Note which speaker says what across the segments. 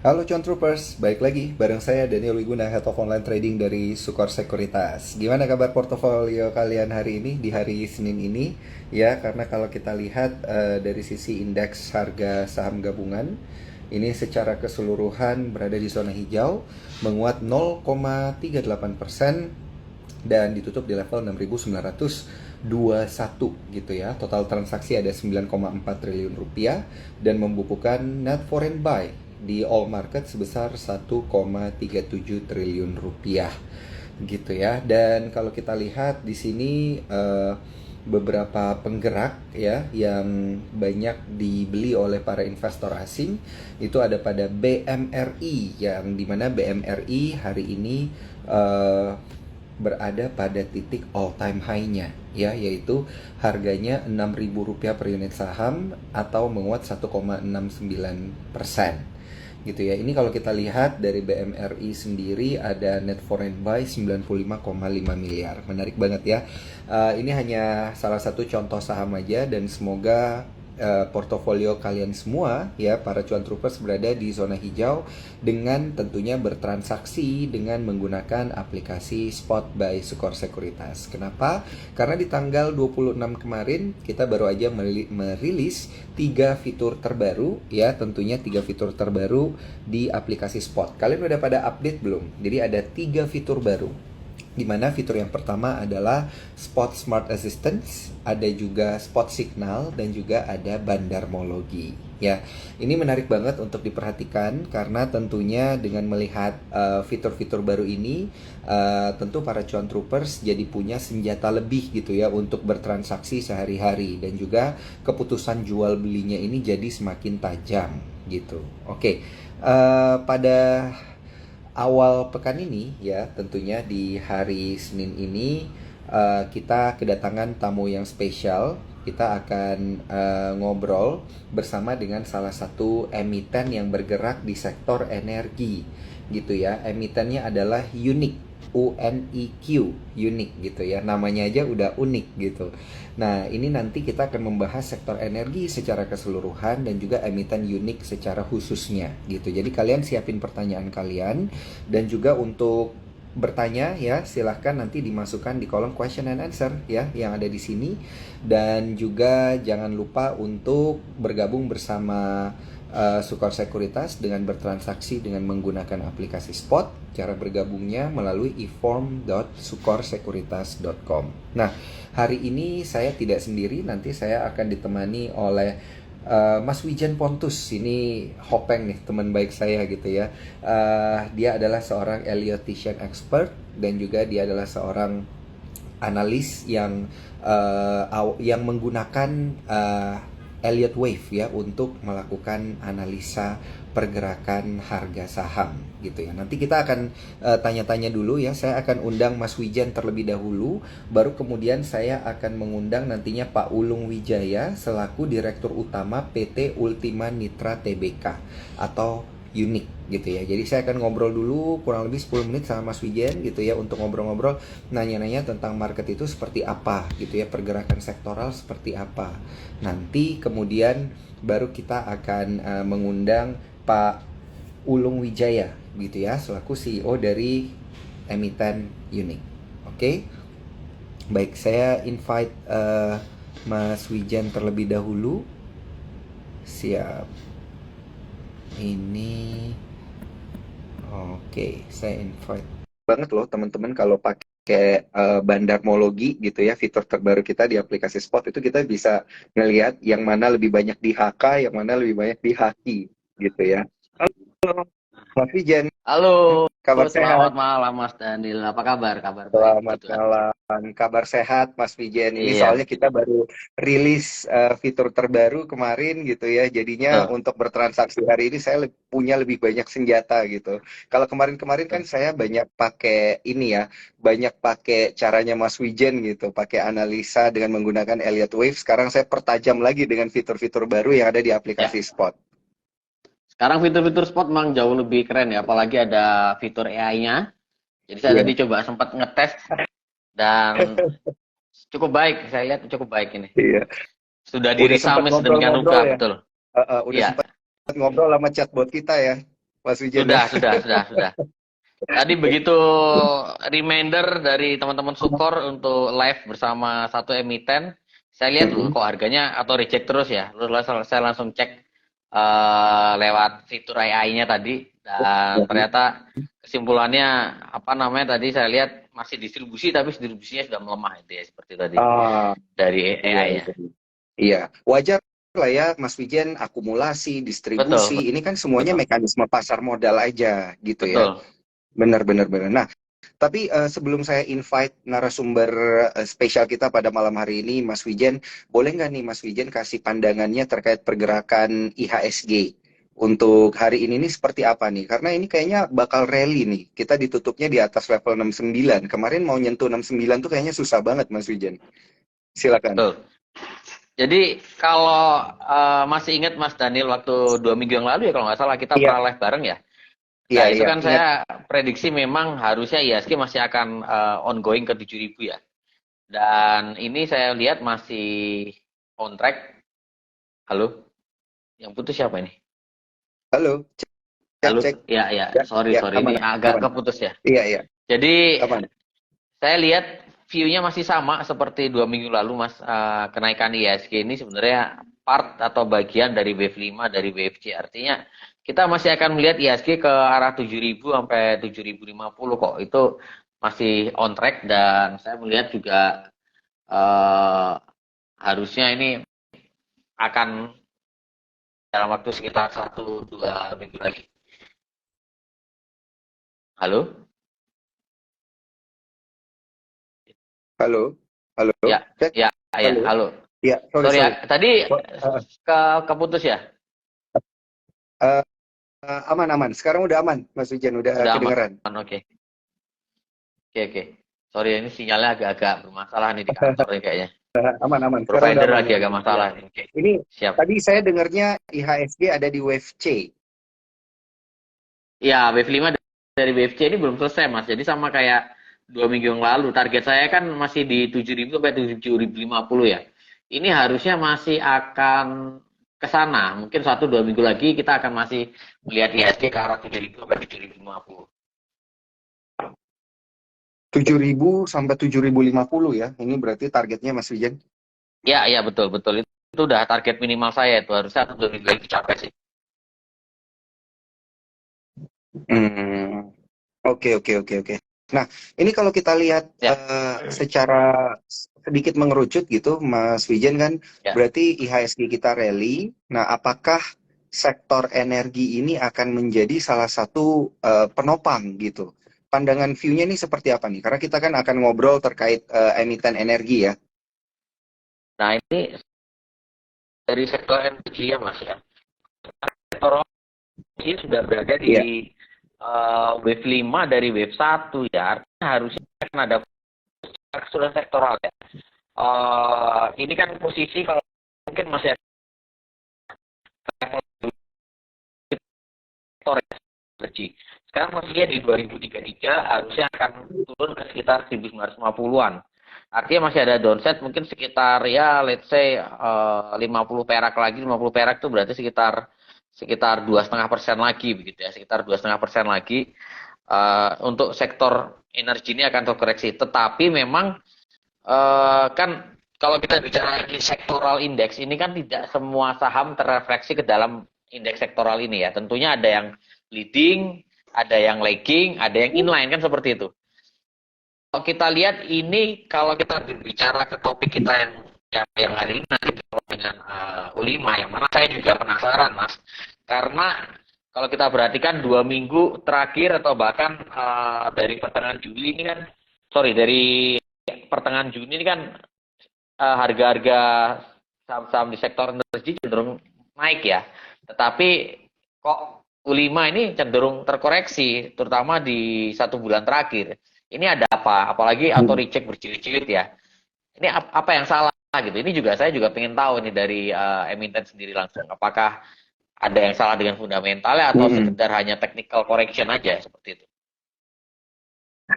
Speaker 1: Halo Cuan Troopers, balik lagi bareng saya Daniel Wiguna, Head of Online Trading dari Sukor Sekuritas. Gimana kabar portofolio kalian hari ini di hari Senin ini? Ya, karena kalau kita lihat dari sisi indeks harga saham gabungan, ini secara keseluruhan berada di zona hijau, menguat 0,38% dan ditutup di level 6.921 gitu ya. Total transaksi ada 9,4 triliun rupiah dan membukukan net foreign buy di all market sebesar 1,37 triliun rupiah gitu ya. Dan kalau kita lihat di sini beberapa penggerak ya yang banyak dibeli oleh para investor asing itu ada pada BMRI, yang dimana BMRI hari ini eh, berada pada titik all time high-nya ya, yaitu harganya Rp6.000 per unit saham atau menguat 1,69% gitu ya. Ini kalau kita lihat dari BMRI sendiri ada net foreign buy 95,5 miliar. Menarik banget ya. Ini hanya salah satu contoh saham aja, dan semoga portofolio kalian semua ya para cuan troopers berada di zona hijau dengan tentunya bertransaksi dengan menggunakan aplikasi Spot by Sukor Sekuritas. Kenapa? Karena di tanggal 26 kemarin kita baru aja merilis 3 fitur terbaru ya, tentunya 3 fitur terbaru di aplikasi Spot. Kalian udah pada update belum? Jadi ada 3 fitur baru, di mana fitur yang pertama adalah Spot Smart Assistance, ada juga Spot Signal, dan juga ada Bandarmologi. Ya, ini menarik banget untuk diperhatikan karena tentunya dengan melihat fitur-fitur baru ini, tentu para cuan troopers jadi punya senjata lebih gitu ya untuk bertransaksi sehari-hari, dan juga keputusan jual belinya ini jadi semakin tajam gitu. Oke, pada awal pekan ini ya, tentunya di hari Senin ini kita kedatangan tamu yang spesial. Kita akan ngobrol bersama dengan salah satu emiten yang bergerak di sektor energi gitu ya. Emitennya adalah Uniq, UNIQ, unik gitu ya, namanya aja udah unik gitu. Nah, ini nanti kita akan membahas sektor energi secara keseluruhan dan juga emiten unik secara khususnya gitu. Jadi kalian siapin pertanyaan kalian, dan juga untuk bertanya ya silahkan nanti dimasukkan di kolom question and answer ya yang ada di sini. Dan juga jangan lupa untuk bergabung bersama Sukor Sekuritas dengan bertransaksi dengan menggunakan aplikasi Spot. Cara bergabungnya melalui e-form.sukorsekuritas.com. Nah, hari ini saya tidak sendiri, nanti saya akan ditemani oleh Mas Wijen Pontus. Ini Hopeng nih, teman baik saya gitu ya. Dia adalah seorang Elliottian expert, dan juga dia adalah seorang analis yang menggunakan Elliott Wave ya untuk melakukan analisa pergerakan harga saham gitu ya. Nanti kita akan tanya-tanya dulu ya. Saya akan undang Mas Wijan terlebih dahulu, baru kemudian saya akan mengundang nantinya Pak Ulung Wijaya selaku Direktur Utama PT Ultima Nitra Tbk atau Uniq gitu ya. Jadi saya akan ngobrol dulu kurang lebih 10 menit sama Mas Wijen gitu ya, untuk ngobrol-ngobrol, nanya-nanya tentang market itu seperti apa gitu ya, pergerakan sektoral seperti apa. Nanti kemudian baru kita akan mengundang Pak Ulung Wijaya gitu ya, selaku CEO dari emiten Uniq. Oke. Baik, saya invite Mas Wijen terlebih dahulu. Siap. Ini oke, saya invite banget loh teman-teman kalau pakai Bandarmologi gitu ya, fitur terbaru kita di aplikasi Spot itu kita bisa ngelihat yang mana lebih banyak di HK, yang mana lebih banyak di Haki gitu ya. Halo, Mas Wijen,
Speaker 2: Halo,
Speaker 1: kabar
Speaker 2: selamat
Speaker 1: sehat?
Speaker 2: malam Mas Daniel. Apa kabar? Kabar baik,
Speaker 1: Selamat
Speaker 2: puji Tuhan.
Speaker 1: malam, kabar sehat Mas Wijen. Ini
Speaker 2: Iya,
Speaker 1: soalnya
Speaker 2: puji
Speaker 1: kita
Speaker 2: Tuhan.
Speaker 1: baru rilis fitur terbaru kemarin gitu ya. Jadinya
Speaker 2: Betul,
Speaker 1: untuk bertransaksi hari ini saya punya lebih banyak senjata gitu. Kalau kemarin-kemarin kan
Speaker 2: betul.
Speaker 1: saya banyak pakai ini ya, banyak pakai caranya Mas Wijen gitu, pakai analisa dengan menggunakan Elliott Wave. Sekarang saya pertajam lagi dengan fitur-fitur baru yang ada di aplikasi
Speaker 2: Ya,
Speaker 1: Spot.
Speaker 2: sekarang fitur-fitur spot memang jauh lebih keren ya, apalagi ada fitur AI-nya. Jadi saya tadi
Speaker 1: Iya.
Speaker 2: coba sempat ngetes dan cukup baik, saya lihat cukup baik ini.
Speaker 1: Iya.
Speaker 2: Sudah
Speaker 1: Udah sempat
Speaker 2: dirisamis sedemikian
Speaker 1: ngobrol-ngobrol
Speaker 2: rupa,
Speaker 1: ya.
Speaker 2: betul.
Speaker 1: Udah
Speaker 2: Iya,
Speaker 1: sempat ngobrol sama chatbot kita ya. Mas Wijen ya.
Speaker 2: Sudah. Tadi begitu reminder dari teman-teman Sukor untuk live bersama satu emiten, saya lihat loh
Speaker 1: Mm-mm.
Speaker 2: kok harganya atau reject terus ya. Lalu saya langsung cek lewat fitur AI-nya tadi dan ternyata kesimpulannya apa namanya tadi saya lihat masih distribusi tapi distribusinya sudah melemah itu ya seperti tadi
Speaker 1: Ah,
Speaker 2: dari
Speaker 1: iya,
Speaker 2: AI-nya.
Speaker 1: iya. Iya, wajar lah ya Mas Wijen, akumulasi, distribusi,
Speaker 2: Betul,
Speaker 1: ini kan semuanya
Speaker 2: betul,
Speaker 1: mekanisme pasar modal aja gitu ya.
Speaker 2: betul.
Speaker 1: Benar, benar. Nah, tapi sebelum saya invite narasumber spesial kita pada malam hari ini, Mas Wijen, boleh nggak nih Mas Wijen kasih pandangannya terkait pergerakan IHSG untuk hari ini nih seperti apa nih? Karena ini kayaknya bakal rally nih. Kita ditutupnya di atas level 69. Kemarin mau nyentuh 69 tuh kayaknya susah banget Mas Wijen. Silakan.
Speaker 2: Betul. Jadi kalau masih ingat Mas Daniel waktu 2 minggu yang lalu ya kalau nggak salah kita
Speaker 1: Iya,
Speaker 2: pernah live bareng ya.
Speaker 1: iya,
Speaker 2: Nah itu
Speaker 1: iya.
Speaker 2: kan
Speaker 1: Ingat.
Speaker 2: saya prediksi memang harusnya IHSG masih akan ongoing ke 7.000 ya. Dan ini saya lihat masih on track. Halo, yang putus siapa ini?
Speaker 1: Halo, cek,
Speaker 2: Halo,
Speaker 1: cek.
Speaker 2: ya,
Speaker 1: Ya,
Speaker 2: sorry
Speaker 1: ya,
Speaker 2: ini
Speaker 1: aman,
Speaker 2: agak
Speaker 1: aman.
Speaker 2: keputus ya.
Speaker 1: Iya, iya,
Speaker 2: Jadi
Speaker 1: aman.
Speaker 2: saya lihat view-nya masih sama seperti 2 minggu lalu Mas. Kenaikan IHSG ini sebenarnya part atau bagian dari wave 5 dari wave C. Artinya kita masih akan melihat IHSG ke arah 7.000 sampai 7.050 kok. Itu masih on track dan saya melihat juga eh, harusnya ini akan dalam waktu sekitar 1-2 minggu lagi. Halo?
Speaker 1: Halo, halo,
Speaker 2: Ya,
Speaker 1: cek.
Speaker 2: ya,
Speaker 1: Halo.
Speaker 2: halo.
Speaker 1: Ya, sorry,
Speaker 2: Sorry
Speaker 1: sorry.
Speaker 2: ya, tadi
Speaker 1: Wah,
Speaker 2: keputus ya?
Speaker 1: eh, aman, aman. Sekarang udah aman, Mas Wijen, udah
Speaker 2: Udah aman,
Speaker 1: kedengeran.
Speaker 2: oke. Oke. Sorry, ini sinyalnya agak-agak bermasalah nih di kantor nih kayaknya.
Speaker 1: Aman, aman. Sekarang udah
Speaker 2: Provider
Speaker 1: aman,
Speaker 2: lagi
Speaker 1: Mas
Speaker 2: agak
Speaker 1: Wijen. Ya.
Speaker 2: masalah nih. Oke,
Speaker 1: Ini
Speaker 2: siap.
Speaker 1: tadi saya dengarnya IHSG ada di wave C.
Speaker 2: Ya, wave 5 dari wave C ini belum selesai, Mas. Jadi sama kayak 2 minggu yang lalu. Target saya kan masih di 7.000 sampai 7.050 ya. Ini harusnya masih akan ke sana. Mungkin 1-2 minggu lagi kita akan masih melihat IHSG ke arah 7.000 sampai 7.050.
Speaker 1: 7.000 sampai 7.050 ya. Ini berarti targetnya Mas Wijen.
Speaker 2: Ya, betul. Itu udah target minimal saya itu. Harusnya 1-2 minggu lagi dicapai sih.
Speaker 1: Hmm, oke, oke, oke, oke. Nah, ini kalau kita lihat
Speaker 2: Ya,
Speaker 1: secara sedikit mengerucut gitu, Mas Wijen kan,
Speaker 2: ya.
Speaker 1: berarti IHSG kita rally. Nah, apakah sektor energi ini akan menjadi salah satu penopang gitu? Pandangan view-nya ini seperti apa nih? Karena kita kan akan ngobrol terkait emiten energi ya.
Speaker 2: Nah, ini dari sektor energi ya, Mas ya. Sektor ini sudah berada
Speaker 1: Iya.
Speaker 2: di wave 5 dari wave 1 ya. Artinya harusnya kan ada keseluruhan sektoral ya. Ini kan posisi kalau mungkin masih sektor ya, energi. Sekarang posisinya di 2033 harusnya akan turun ke sekitar 1950-an. Artinya masih ada downside mungkin sekitar ya let's say 50 perak lagi. 50 perak itu berarti sekitar 2,5% lagi begitu ya, sekitar 2,5% lagi. Untuk sektor energi ini akan terkoreksi, tetapi memang kan kalau kita bicara di sektoral indeks ini kan tidak semua saham terrefleksi ke dalam indeks sektoral ini ya. Tentunya ada yang leading, ada yang lagging, ada yang inline kan seperti itu. Kalau kita lihat ini kalau kita berbicara ke topik kita yang hari ini nanti dengan U5 yang mana saya juga penasaran Mas. Karena kalau kita perhatikan 2 minggu terakhir atau bahkan dari pertengahan Juli ini kan dari pertengahan Juni ini kan harga-harga saham-saham di sektor energi cenderung naik ya. Tetapi kok U5 ini cenderung terkoreksi, terutama di 1 bulan terakhir. Ini ada apa? Apalagi auto recheck berjilid-jilid ya. Ini apa yang salah gitu? Ini juga saya juga pengen tahu nih dari emiten sendiri langsung. Apakah ada yang salah dengan fundamentalnya atau
Speaker 1: Mm-mm.
Speaker 2: sekedar hanya technical correction aja seperti itu?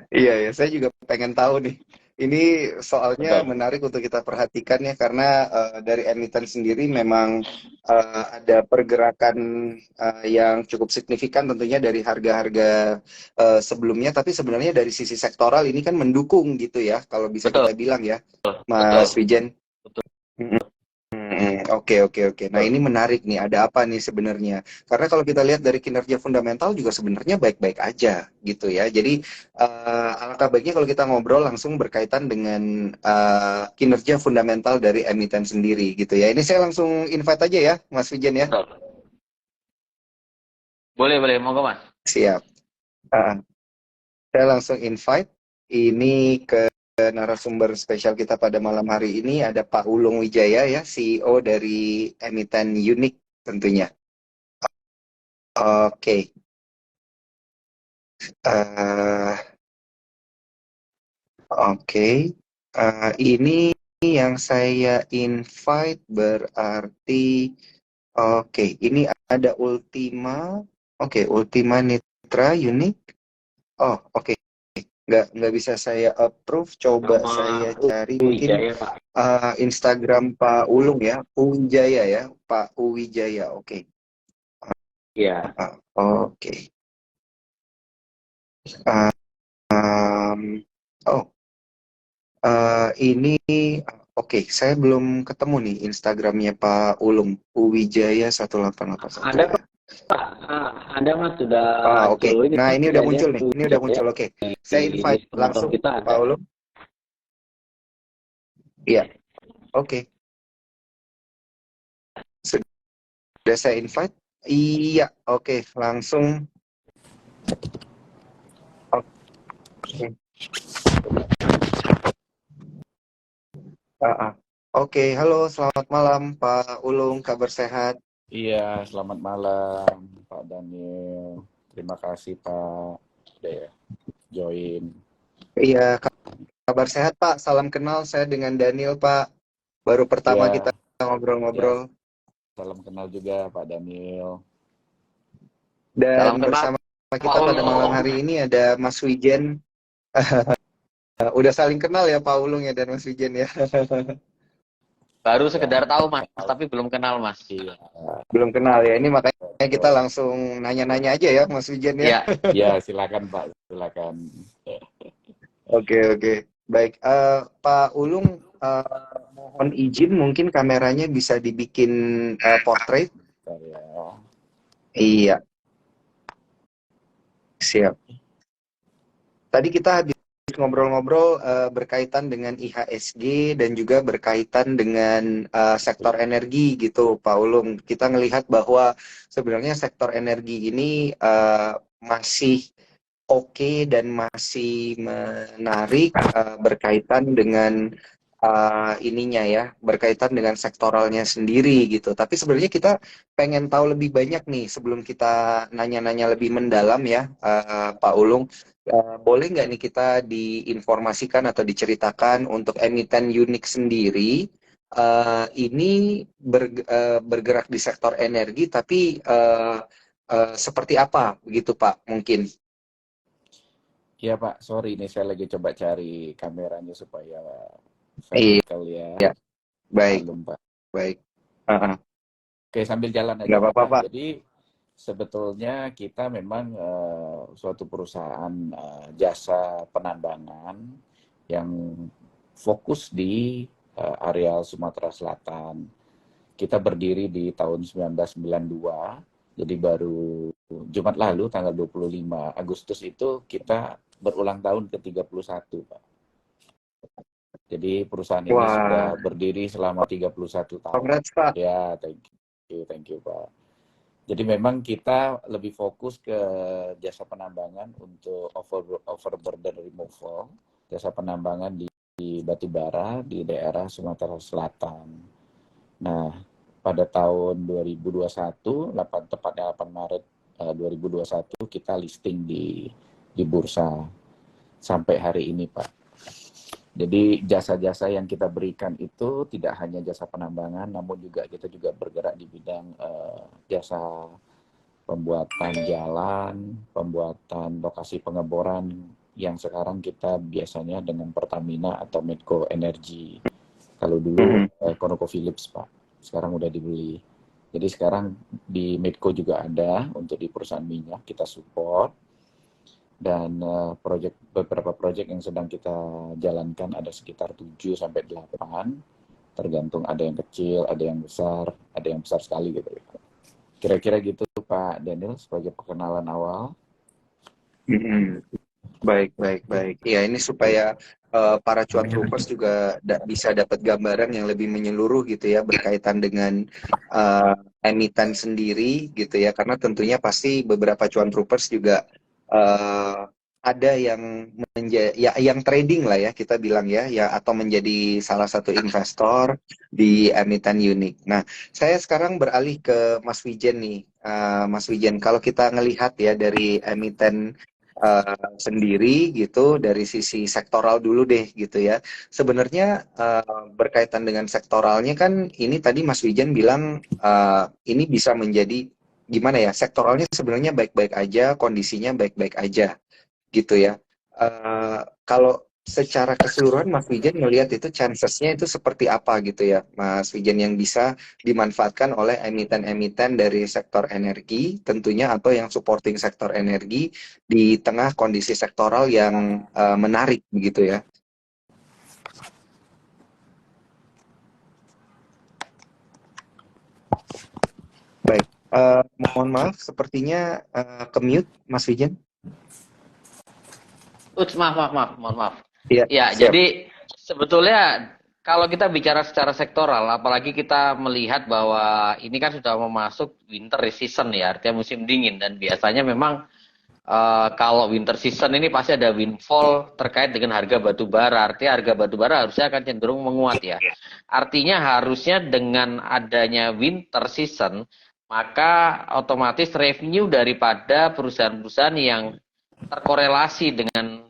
Speaker 1: Iya, ya, saya juga pengen tahu nih. Ini soalnya
Speaker 2: Betul.
Speaker 1: menarik untuk kita perhatikan ya karena dari emiten sendiri memang ada pergerakan yang cukup signifikan tentunya dari harga-harga sebelumnya, tapi sebenarnya dari sisi sektoral ini kan mendukung gitu ya kalau bisa
Speaker 2: Betul.
Speaker 1: kita bilang ya,
Speaker 2: Betul.
Speaker 1: Mas Wijen.
Speaker 2: Betul.
Speaker 1: Oke, oke, oke. Nah, ini menarik nih. Ada apa nih sebenarnya? Karena kalau kita lihat dari kinerja fundamental juga sebenarnya baik-baik aja gitu ya. Jadi alangkah baiknya kalau kita ngobrol langsung berkaitan dengan kinerja fundamental dari emiten sendiri gitu ya. Ini saya langsung invite aja ya, Mas Wijen ya.
Speaker 2: Betul. Boleh, boleh. Monggo, Mas.
Speaker 1: Siap. Ah, saya langsung invite ini ke narasumber spesial kita pada malam hari ini ada Pak Ulung Wijaya ya, CEO dari emiten Unik tentunya. Oke. eh Oke, ini yang saya invite berarti, oke, ini ada Ultima, oke, Ultima Nitra Unik. Oh, oke, nggak bisa saya approve. Coba
Speaker 2: Nama
Speaker 1: saya cari mungkin
Speaker 2: Wijaya, Pak.
Speaker 1: Instagram Pak Ulung ya, Uwijaya ya, Pak Uwijaya. Oke.
Speaker 2: Iya.
Speaker 1: Oke. Um, oh, ini oke, saya belum ketemu nih Instagramnya Pak Ulung, Uwijaya 1881
Speaker 2: Ada,
Speaker 1: ya.
Speaker 2: Pak. Ada, Mas. Sudah
Speaker 1: Oke.
Speaker 2: join.
Speaker 1: Nah, ini udah
Speaker 2: Saya lihat
Speaker 1: muncul nih. Ini udah
Speaker 2: Wijaya
Speaker 1: muncul. Oke.
Speaker 2: di
Speaker 1: Saya invite
Speaker 2: list penonton
Speaker 1: langsung
Speaker 2: kita
Speaker 1: Pak
Speaker 2: ada.
Speaker 1: Ulung. Iya. Oke. Sudah saya invite. Iya, oke, langsung. Oke. Ah, ah. Oke, halo, selamat malam Pak Ulung, kabar sehat?
Speaker 3: Iya, selamat malam Pak Daniel. Terima kasih Pak udah ya join.
Speaker 1: Iya, kabar sehat Pak. Salam kenal, saya dengan Daniel Pak. Baru pertama kita
Speaker 3: Iya, ya
Speaker 1: ngobrol-ngobrol.
Speaker 3: salam kenal juga Pak Daniel.
Speaker 2: Salam
Speaker 1: Dan
Speaker 2: kenal,
Speaker 1: bersama
Speaker 2: Pak
Speaker 1: kita pada malam
Speaker 2: Ulung.
Speaker 1: hari ini ada Mas Wijen. Udah saling kenal ya Pak Ulung ya dan Mas Wijen ya.
Speaker 2: Baru
Speaker 3: Ya,
Speaker 2: sekedar tahu, Mas,
Speaker 3: kenal.
Speaker 2: tapi belum kenal, Mas.
Speaker 3: Iya,
Speaker 1: Belum kenal ya. Ini makanya kita
Speaker 3: betul.
Speaker 1: langsung nanya-nanya aja ya Mas Wijen ya.
Speaker 2: Iya.
Speaker 3: Ya, silakan Pak, silakan.
Speaker 1: Oke, oke. Baik, Pak Ulung, mohon izin mungkin kameranya bisa dibikin portrait.
Speaker 3: Bentar ya.
Speaker 1: Iya, siap. Tadi kita habis ngobrol-ngobrol berkaitan dengan IHSG dan juga berkaitan dengan sektor energi gitu, Pak Ulung. Kita melihat bahwa sebenarnya sektor energi ini masih oke dan masih menarik berkaitan dengan ininya ya, berkaitan dengan sektoralnya sendiri gitu. Tapi sebenarnya kita pengen tahu lebih banyak nih sebelum kita nanya-nanya lebih mendalam ya, Pak Ulung. Boleh nggak nih kita diinformasikan atau diceritakan untuk emiten Unik sendiri ini bergerak di sektor energi, tapi seperti apa begitu Pak? Mungkin.
Speaker 3: Iya Pak, sorry ini saya lagi coba cari kameranya supaya
Speaker 1: Iya,
Speaker 3: vertikal ya.
Speaker 1: baik,
Speaker 3: Malum Pak.
Speaker 1: baik. Uh-uh.
Speaker 3: Oke, sambil jalan aja
Speaker 1: Nggak
Speaker 3: Pak
Speaker 1: apa-apa,
Speaker 3: ya.
Speaker 1: Pak.
Speaker 3: Jadi sebetulnya kita memang suatu perusahaan jasa penambangan yang fokus di area Sumatera Selatan. Kita berdiri di tahun 1992, jadi baru Jumat lalu tanggal 25 Agustus itu kita berulang tahun ke-31, Pak. Jadi perusahaan ini
Speaker 1: Wah,
Speaker 3: sudah berdiri selama 31 tahun.
Speaker 1: congrats, Pak.
Speaker 3: Ya, thank you, Pak. Jadi memang kita lebih fokus ke jasa penambangan untuk overburden removal, jasa penambangan di batubara di daerah Sumatera Selatan. Nah, pada tahun 2021, tepatnya 8 Maret 2021 kita listing di bursa sampai hari ini, Pak. Jadi jasa-jasa yang kita berikan itu tidak hanya jasa penambangan, namun juga kita juga bergerak di bidang jasa pembuatan jalan, pembuatan lokasi pengeboran yang sekarang kita biasanya dengan Pertamina atau Medco Energy. Kalau dulu ConocoPhillips, Pak. Sekarang udah dibeli. Jadi sekarang di Medco juga ada untuk di perusahaan minyak kita support, dan beberapa proyek yang sedang kita jalankan ada sekitar 7 sampai 8, tergantung ada yang kecil, ada yang besar sekali gitu. Kira-kira gitu Pak Daniel sebagai perkenalan awal.
Speaker 1: Baik, baik, baik. Ya, ini supaya para cuan troopers juga bisa dapat gambaran yang lebih menyeluruh gitu ya berkaitan dengan emiten sendiri gitu ya, karena tentunya pasti beberapa cuan troopers juga ada yang yang trading lah ya kita bilang ya, atau menjadi salah satu investor di emiten unik. Nah, saya sekarang beralih ke Mas Wijen nih. Mas Wijen, kalau kita ngelihat ya dari emiten sendiri gitu dari sisi sektoral dulu deh gitu ya. Sebenarnya berkaitan dengan sektoralnya kan ini tadi Mas Wijan bilang ini bisa menjadi gimana ya, sektoralnya sebenarnya baik-baik aja, kondisinya baik-baik aja gitu ya. Kalau secara keseluruhan Mas Wijen melihat itu chances-nya itu seperti apa gitu ya Mas Wijen, yang bisa dimanfaatkan oleh emiten-emiten dari sektor energi tentunya, atau yang supporting sektor energi di tengah kondisi sektoral yang menarik begitu ya. Baik, mohon maaf sepertinya ke-mute Mas Wijen.
Speaker 2: Maaf, mohon maaf.
Speaker 1: Iya,
Speaker 2: Ya,
Speaker 1: siap.
Speaker 2: jadi sebetulnya kalau kita bicara secara sektoral, apalagi kita melihat bahwa ini kan sudah memasuk winter season ya, artinya musim dingin, dan biasanya memang kalau winter season ini pasti ada windfall terkait dengan harga batu bara. Artinya harga batu bara harusnya akan cenderung menguat ya. Artinya harusnya dengan adanya winter season, maka otomatis revenue daripada perusahaan-perusahaan yang terkorelasi dengan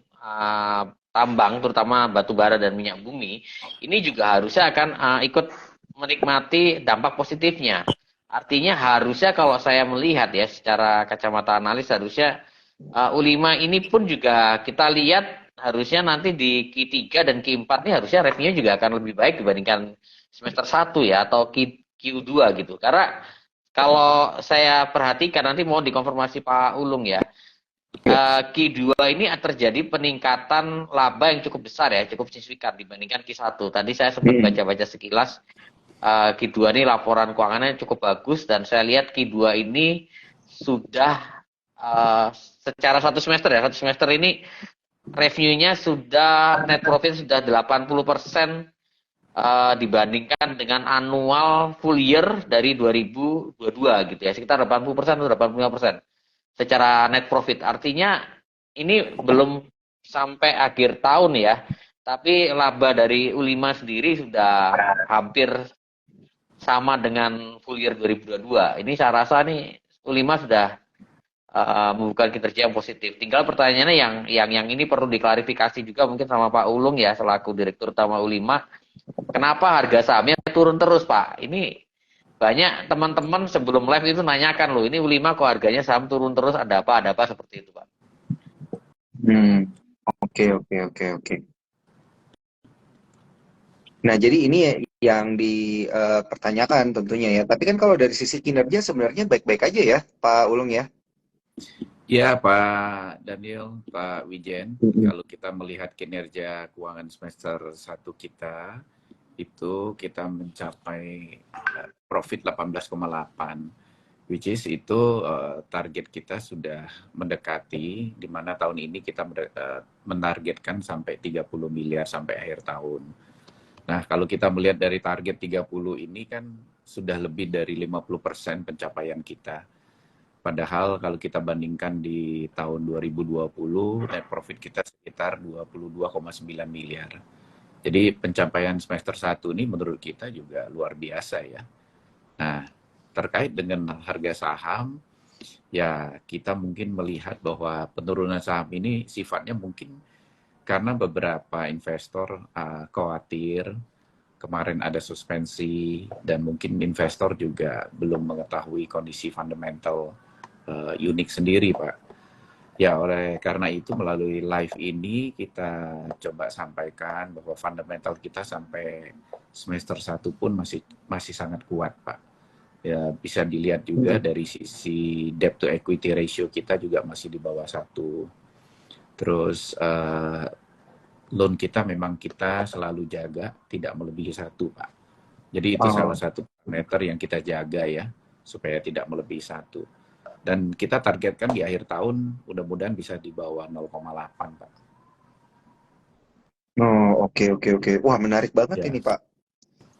Speaker 2: tambang, terutama batu bara dan minyak bumi, ini juga harusnya akan ikut menikmati dampak positifnya. Artinya harusnya kalau saya melihat ya secara kacamata analis, harusnya U5 ini pun juga kita lihat harusnya nanti di Q3 dan Q4 ini harusnya revenue juga akan lebih baik dibandingkan semester 1 ya, atau Q2 gitu. Karena kalau saya perhatikan, nanti mau dikonfirmasi Pak Ulung ya, Q2 ini terjadi peningkatan laba yang cukup besar ya, cukup signifikan dibandingkan Q1. Tadi saya sempat baca-baca sekilas, Q2 ini laporan keuangannya cukup bagus, dan saya lihat Q2 ini sudah secara satu semester ini revenue-nya sudah, net profit sudah 80% dibandingkan dengan annual full year dari 2022 gitu ya, sekitar 80% atau 85% secara net profit. Artinya ini belum sampai akhir tahun ya, tapi laba dari U5 sendiri sudah hampir sama dengan full year 2022. Ini saya rasa nih U5 sudah membuka kinerja yang positif. Tinggal pertanyaannya yang ini perlu diklarifikasi juga mungkin sama Pak Ulung ya, selaku Direktur Utama U5. Kenapa harga sahamnya turun terus, Pak? Ini banyak teman-teman sebelum live itu nanyakan loh, ini U5 kok harganya saham turun terus, ada apa seperti itu, Pak?
Speaker 1: Oke. Nah, jadi ini yang dipertanyakan tentunya ya. Tapi kan kalau dari sisi kinerja sebenarnya baik-baik aja ya, Pak Ulung ya.
Speaker 3: Ya, Pak Daniel, Pak Wijen, kalau kita melihat kinerja keuangan semester 1 kita, itu kita mencapai profit 18,8, which is itu target kita sudah mendekati, di mana tahun ini kita menargetkan sampai 30 miliar sampai akhir tahun. Nah, kalau kita melihat dari target 30 ini kan sudah lebih dari 50% pencapaian kita. Padahal kalau kita bandingkan di tahun 2020, net profit kita sekitar 22,9 miliar. Jadi pencapaian semester 1 ini menurut kita juga luar biasa ya. Nah, terkait dengan harga saham, ya kita mungkin melihat bahwa penurunan saham ini sifatnya mungkin karena beberapa investor khawatir, kemarin ada suspensi, dan mungkin investor juga belum mengetahui kondisi fundamental unik sendiri, Pak. Ya, oleh karena itu melalui live ini kita coba sampaikan bahwa fundamental kita sampai semester 1 pun masih masih sangat kuat, Pak. Ya, bisa dilihat juga
Speaker 1: Mm-mm.
Speaker 3: dari sisi debt to equity ratio kita juga masih di bawah 1. Terus loan kita memang kita selalu jaga tidak melebihi 1, Pak. Jadi itu salah
Speaker 1: Oh.
Speaker 3: satu parameter yang kita jaga ya, supaya tidak melebihi 1. Dan kita targetkan di akhir tahun mudah-mudahan bisa di bawah 0,8, Pak.
Speaker 1: Oh, oke, oke, oke. Wah, menarik banget
Speaker 3: Ya,
Speaker 1: ini, Pak.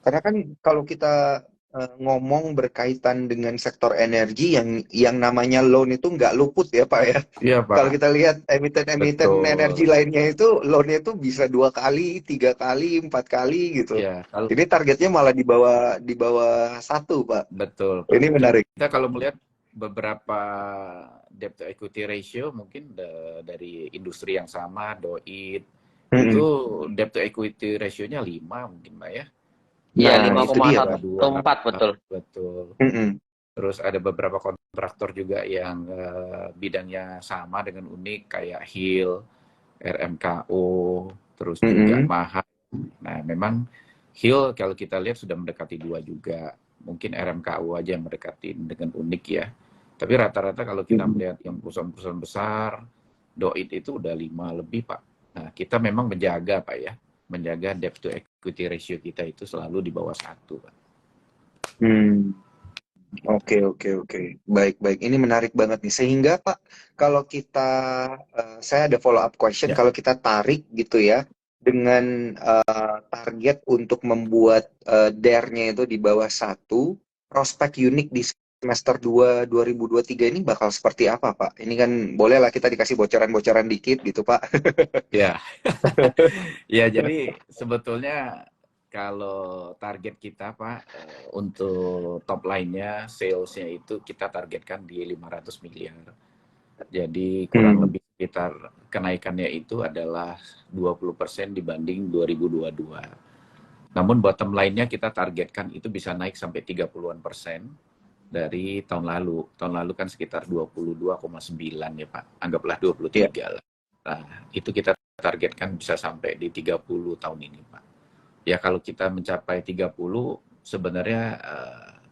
Speaker 1: Karena kan kalau kita ngomong berkaitan dengan sektor energi yang namanya loan itu nggak luput ya, Pak ya.
Speaker 3: iya
Speaker 1: Kalau
Speaker 3: Pak,
Speaker 1: kita lihat emiten-emiten energi
Speaker 3: betul.
Speaker 1: lainnya itu loannya itu bisa 2 kali, 3 kali, 4 kali gitu.
Speaker 3: Ya, kalau
Speaker 1: Jadi targetnya malah di bawah 1, Pak.
Speaker 3: betul
Speaker 1: Ini
Speaker 3: Pak.
Speaker 1: menarik.
Speaker 3: Kita kalau melihat beberapa debt to equity ratio mungkin dari industri yang sama, Doit, itu
Speaker 1: Mm-mm.
Speaker 3: debt to equity ratio-nya 5 mungkin Pak ya.
Speaker 2: Iya,
Speaker 1: Nah,
Speaker 2: lima
Speaker 1: itu
Speaker 2: koma
Speaker 1: dia, Pak.
Speaker 2: satu
Speaker 3: 2,
Speaker 2: empat betul.
Speaker 3: betul.
Speaker 1: Mm-mm.
Speaker 3: Terus ada beberapa kontraktor juga yang bidangnya sama dengan Unik kayak Hill, RMKO, terus juga
Speaker 1: Mm-mm.
Speaker 3: Maha. Nah, memang Hill kalau kita lihat sudah mendekati 2 juga. Mungkin RMKO aja yang mendekati dengan Unik ya. Tapi rata-rata kalau kita
Speaker 1: Mm-mm.
Speaker 3: melihat yang perusahaan-perusahaan besar, Doit itu udah 5 lebih, Pak. Nah, kita memang menjaga, Pak ya. Menjaga debt to equity ratio kita itu selalu di bawah 1, Pak.
Speaker 1: Hmm. Oke, oke, oke. Baik, baik. Ini menarik banget nih. Sehingga, Pak, kalau kita, saya ada follow up question.
Speaker 3: Ya.
Speaker 1: Kalau kita tarik gitu ya, dengan target untuk membuat DER-nya itu di bawah 1, prospek unik di semester 2 2023 ini bakal seperti apa, Pak? Ini kan bolehlah kita dikasih bocoran-bocoran dikit gitu, Pak.
Speaker 3: Ya. Ya, jadi sebetulnya kalau target kita Pak untuk top line-nya, sales-nya itu kita targetkan di 500 miliar. Jadi kurang
Speaker 1: Hmm.
Speaker 3: lebih sekitar kenaikannya itu adalah 20% dibanding 2022. Namun bottom line-nya kita targetkan itu bisa naik sampai 30-an% dari tahun lalu. Tahun lalu kan sekitar 22,9 ya Pak. Anggaplah
Speaker 1: Ya.
Speaker 3: 23 lah. Nah, itu kita targetkan bisa sampai di 30 tahun ini Pak. Ya kalau kita mencapai 30 sebenarnya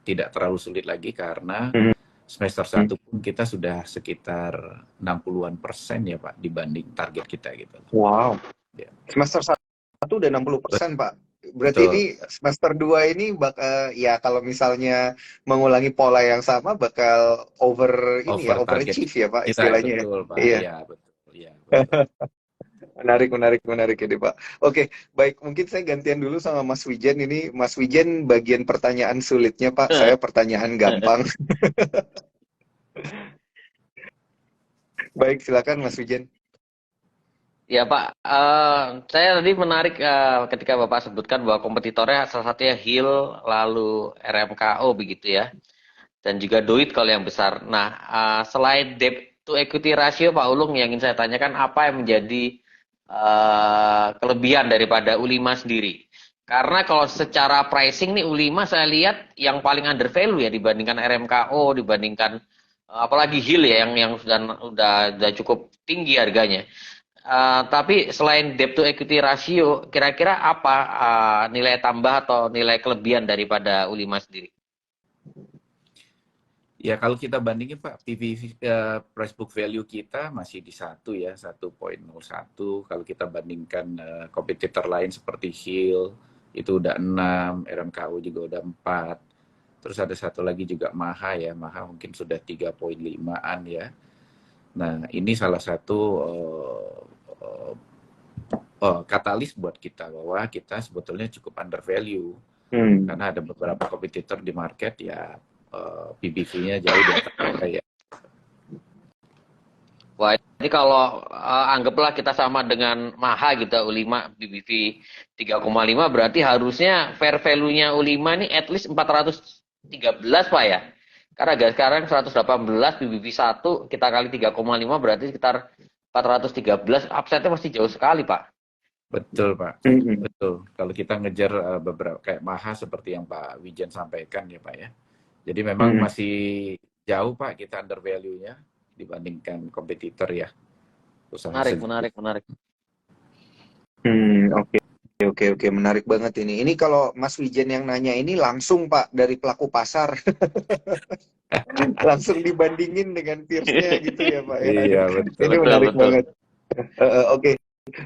Speaker 3: tidak terlalu sulit lagi karena
Speaker 1: Hmm.
Speaker 3: semester 1 pun kita sudah sekitar 60-an% ya Pak dibanding target kita gitu.
Speaker 1: Wow.
Speaker 3: Ya.
Speaker 1: Semester 1 udah 60%, Pak. Berarti ini
Speaker 3: Betul,
Speaker 1: semester 2 ini bakal, ya kalau misalnya mengulangi pola yang sama bakal
Speaker 3: over target
Speaker 1: overachieve ya, Pak,
Speaker 3: kita
Speaker 1: istilahnya ya.
Speaker 3: betul Pak.
Speaker 1: Iya.
Speaker 3: Ya betul, ya betul.
Speaker 1: Menarik, menarik, menarik ini, Pak. Oke, baik. Mungkin saya gantian dulu sama Mas Wijen. Ini Mas Wijen bagian pertanyaan sulitnya, Pak. Saya pertanyaan gampang. Baik, silakan Mas Wijen.
Speaker 2: Ya Pak, saya tadi menarik ketika Bapak sebutkan bahwa kompetitornya salah satunya Hill, lalu RMKO begitu ya, dan juga Doit kalau yang besar. Nah, selain debt to equity ratio Pak Ulung yang ingin saya tanyakan apa yang menjadi kelebihan daripada U5 sendiri? Karena kalau secara pricing nih U5 saya lihat yang paling under value ya dibandingkan RMKO, dibandingkan apalagi Hill ya yang sudah cukup tinggi harganya. Tapi selain debt to equity ratio, kira-kira apa nilai tambah atau nilai kelebihan daripada U5 sendiri?
Speaker 3: Ya kalau kita bandingin Pak, PV price book value kita masih di 1 ya, 1,01. Kalau kita bandingkan kompetitor lain seperti Hill itu udah 6, RMKU juga udah 4. Terus ada satu lagi juga Maha ya, Maha mungkin sudah 3,5-an ya. Nah, ini salah satu katalis buat kita bahwa kita sebetulnya cukup under value
Speaker 1: Hmm.
Speaker 3: karena ada beberapa kompetitor di market ya PBV-nya jauh di atas kita ya.
Speaker 2: Wah, jadi kalau anggaplah kita sama dengan Maha gitu, U5 BBV 3,5 berarti harusnya fair value-nya U5 ini at least 413 Pak ya. Karena harga sekarang 118 BBV 1 kita kali 3,5 berarti sekitar 413, upside-nya masih jauh sekali Pak.
Speaker 3: Betul Pak,
Speaker 1: Hmm.
Speaker 3: betul. Kalau kita ngejar beberapa kayak Maha seperti yang Pak Wijen sampaikan ya Pak ya. Jadi memang
Speaker 1: Hmm.
Speaker 3: masih jauh Pak kita under value-nya. dibandingkan kompetitor ya, usaha
Speaker 2: Menarik,
Speaker 3: sejenis.
Speaker 2: menarik, menarik.
Speaker 1: Oke. Oke, menarik banget ini. Ini kalau Mas Wijen yang nanya ini langsung Pak dari pelaku pasar, langsung dibandingin dengan peers-nya gitu ya Pak ya.
Speaker 3: Iya, betul.
Speaker 1: Ini
Speaker 2: Betul,
Speaker 1: menarik
Speaker 2: betul.
Speaker 1: banget. Oke,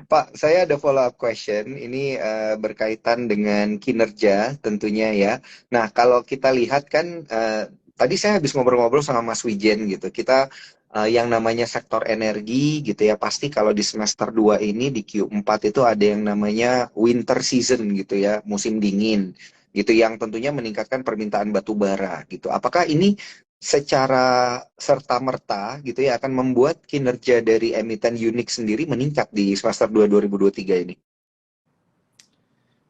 Speaker 1: Pak, saya ada follow up question. Ini berkaitan dengan kinerja tentunya ya. Nah, kalau kita lihat kan tadi saya habis ngobrol-ngobrol sama Mas Wijen gitu. Kita yang namanya sektor energi gitu ya, pasti kalau di semester 2 ini di Q4 itu ada yang namanya winter season gitu ya, musim dingin gitu yang tentunya meningkatkan permintaan batu bara gitu. Apakah ini secara serta-merta gitu ya akan membuat kinerja dari emiten Unix sendiri meningkat di semester 2 2023 ini.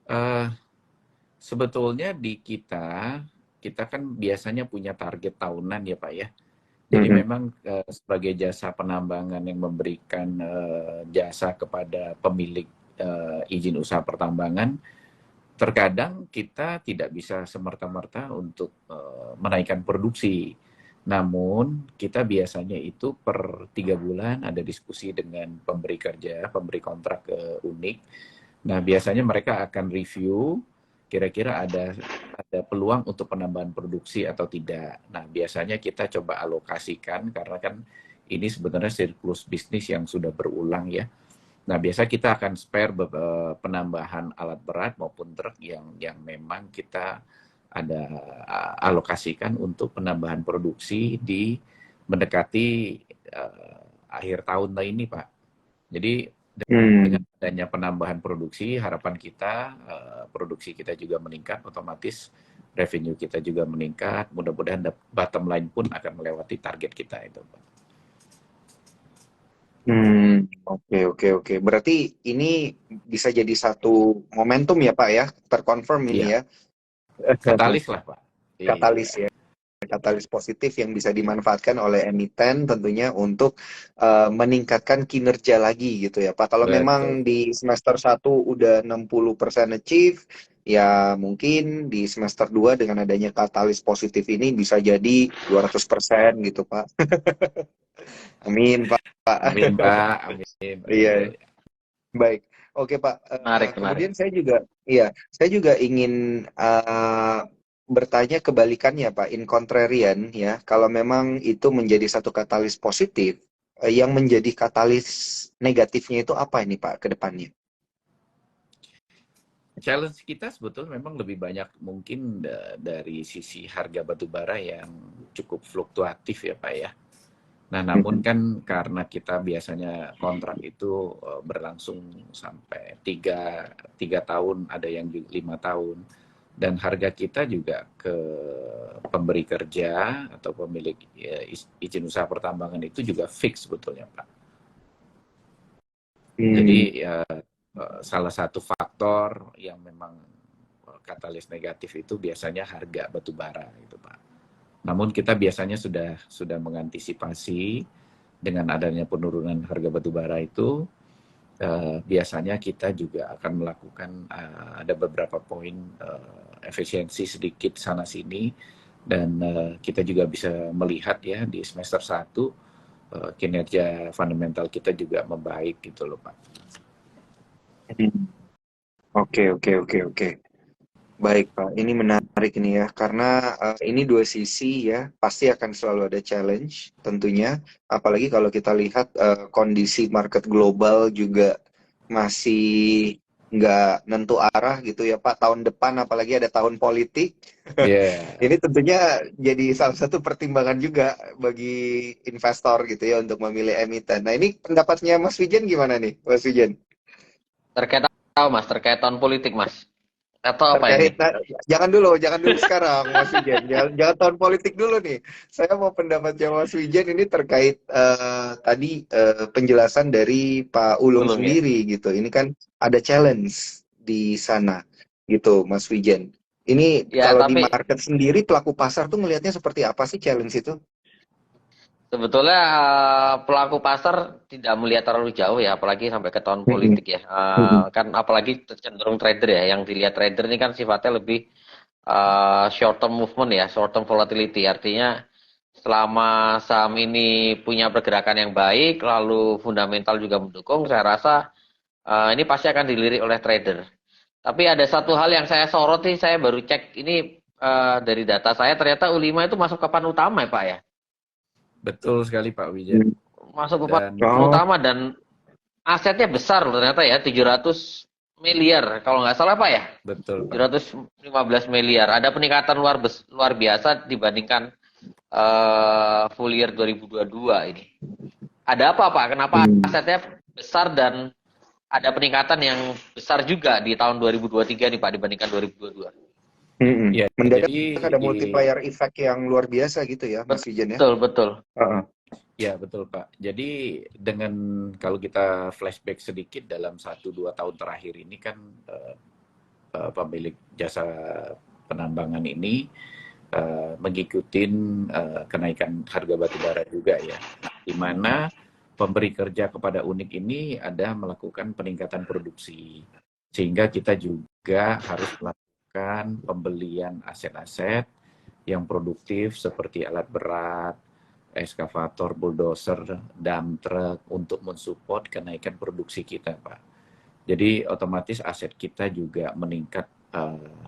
Speaker 3: Eh, Sebetulnya di kita kan biasanya punya target tahunan ya Pak ya. Jadi
Speaker 1: Mhm.
Speaker 3: memang sebagai jasa penambangan yang memberikan jasa kepada pemilik izin usaha pertambangan, terkadang kita tidak bisa semerta-merta untuk menaikkan produksi. Namun kita biasanya itu per 3 bulan ada diskusi dengan pemberi kerja, pemberi kontrak ke Unik. Nah biasanya mereka akan review kira-kira ada peluang untuk penambahan produksi atau tidak. Nah biasanya kita coba alokasikan karena kan ini sebenarnya siklus bisnis yang sudah berulang ya. Nah, biasa kita akan spare penambahan alat berat maupun truk yang memang kita ada alokasikan untuk penambahan produksi di mendekati akhir tahun ini, Pak. Jadi dengan adanya penambahan produksi, harapan kita produksi kita juga meningkat, otomatis revenue kita juga meningkat. Mudah-mudahan bottom line pun akan melewati target kita itu, Pak.
Speaker 1: Oke. Berarti ini bisa jadi satu momentum ya Pak ya, terkonfirm ini
Speaker 3: Iya,
Speaker 1: ya,
Speaker 3: katalis lah, Pak.
Speaker 1: katalis
Speaker 3: Iya,
Speaker 1: ya. Katalis positif yang bisa dimanfaatkan oleh emiten tentunya untuk meningkatkan kinerja lagi gitu ya Pak. Kalau
Speaker 3: betul.
Speaker 1: memang di semester 1 udah 60% achieve, ya mungkin di semester 2 dengan adanya katalis positif ini bisa jadi 200% gitu Pak. Amin Pak.
Speaker 3: Amin, Pak. Amin.
Speaker 1: Iya, baik. Oke Pak.
Speaker 2: Menarik, menarik.
Speaker 1: Kemudian saya juga ingin bertanya kebalikannya Pak, in contrarian ya. Kalau memang itu menjadi satu katalis positif, yang menjadi katalis negatifnya itu apa ini Pak ke depannya?
Speaker 3: Challenge kita sebetulnya memang lebih banyak mungkin dari sisi harga batu bara yang cukup fluktuatif ya, Pak ya. Nah, namun kan karena kita biasanya kontrak itu berlangsung sampai tiga tahun, ada yang 5 tahun, dan harga kita juga ke pemberi kerja atau pemilik izin usaha pertambangan itu juga fix sebetulnya, Pak. Jadi salah satu faktor yang memang katalis negatif itu biasanya harga batu bara gitu, Pak. Namun kita biasanya sudah mengantisipasi dengan adanya penurunan harga batu bara itu, biasanya kita juga akan melakukan ada beberapa poin efisiensi sedikit sana sini, dan kita juga bisa melihat ya di semester 1 kinerja fundamental kita juga membaik gitu loh Pak.
Speaker 1: Oke. Baik Pak, ini menarik ini ya, karena ini dua sisi ya, pasti akan selalu ada challenge tentunya, apalagi kalau kita lihat kondisi market global juga masih nggak nentu arah gitu ya Pak, tahun depan apalagi ada tahun politik,
Speaker 3: Yeah.
Speaker 1: ini tentunya jadi salah satu pertimbangan juga bagi investor gitu ya untuk memilih emiten. Nah ini pendapatnya Mas Wijen gimana nih, Mas Wijen?
Speaker 2: Terkait apa, Mas? Terkait tahun politik, Mas? Atau apa
Speaker 1: Terkait,
Speaker 2: ini?
Speaker 1: jangan dulu sekarang Mas Wijen, jangan tahun politik dulu nih. Saya mau pendapatnya Mas Wijen ini terkait tadi penjelasan dari Pak Ulung
Speaker 2: Belum ya?
Speaker 1: sendiri gitu. Ini kan ada challenge di sana gitu Mas Wijen. Ini
Speaker 2: Ya,
Speaker 1: kalau di
Speaker 2: tapi
Speaker 1: market sendiri pelaku pasar tuh ngelihatnya seperti apa sih challenge itu?
Speaker 2: sebetulnya pelaku pasar tidak melihat terlalu jauh ya, apalagi sampai ke tahun
Speaker 1: Mm-mm.
Speaker 2: politik ya.
Speaker 1: Mm-mm.
Speaker 2: Kan apalagi cenderung trader ya, yang dilihat trader ini kan sifatnya lebih short term movement ya, short term volatility. Artinya selama saham ini punya pergerakan yang baik, lalu fundamental juga mendukung, saya rasa ini pasti akan dilirik oleh trader. Tapi ada satu hal yang saya sorot sih, saya baru cek ini dari data saya, ternyata U5 itu masuk ke papan utama ya Pak ya.
Speaker 3: Betul sekali Pak Wijen.
Speaker 2: Masuk ke papan
Speaker 3: Dan
Speaker 1: Oh,
Speaker 2: utama dan asetnya besar loh ternyata ya, 700 miliar kalau nggak salah Pak ya.
Speaker 3: betul Pak.
Speaker 2: 715 miliar. Ada peningkatan luar biasa dibandingkan full year 2022 ini. Ada apa Pak? Kenapa asetnya besar dan ada peningkatan yang besar juga di tahun 2023 nih Pak dibandingkan 2022?
Speaker 3: Ya,
Speaker 1: mendadak
Speaker 3: jadi
Speaker 1: ada multiplier effect yang luar biasa gitu ya, Mas Wijen ya.
Speaker 2: Betul, betul.
Speaker 1: Heeh.
Speaker 3: ya betul Pak. Jadi dengan kalau kita flashback sedikit dalam 1-2 tahun terakhir ini kan pemilik jasa penambangan ini mengikuti kenaikan harga batubara juga ya, di mana pemberi kerja kepada unit ini ada melakukan peningkatan produksi, sehingga kita juga harus melakukan pembelian aset-aset yang produktif seperti alat berat, eskavator, bulldozer, dump truck untuk mensupport kenaikan produksi kita, Pak. Jadi otomatis aset kita juga meningkat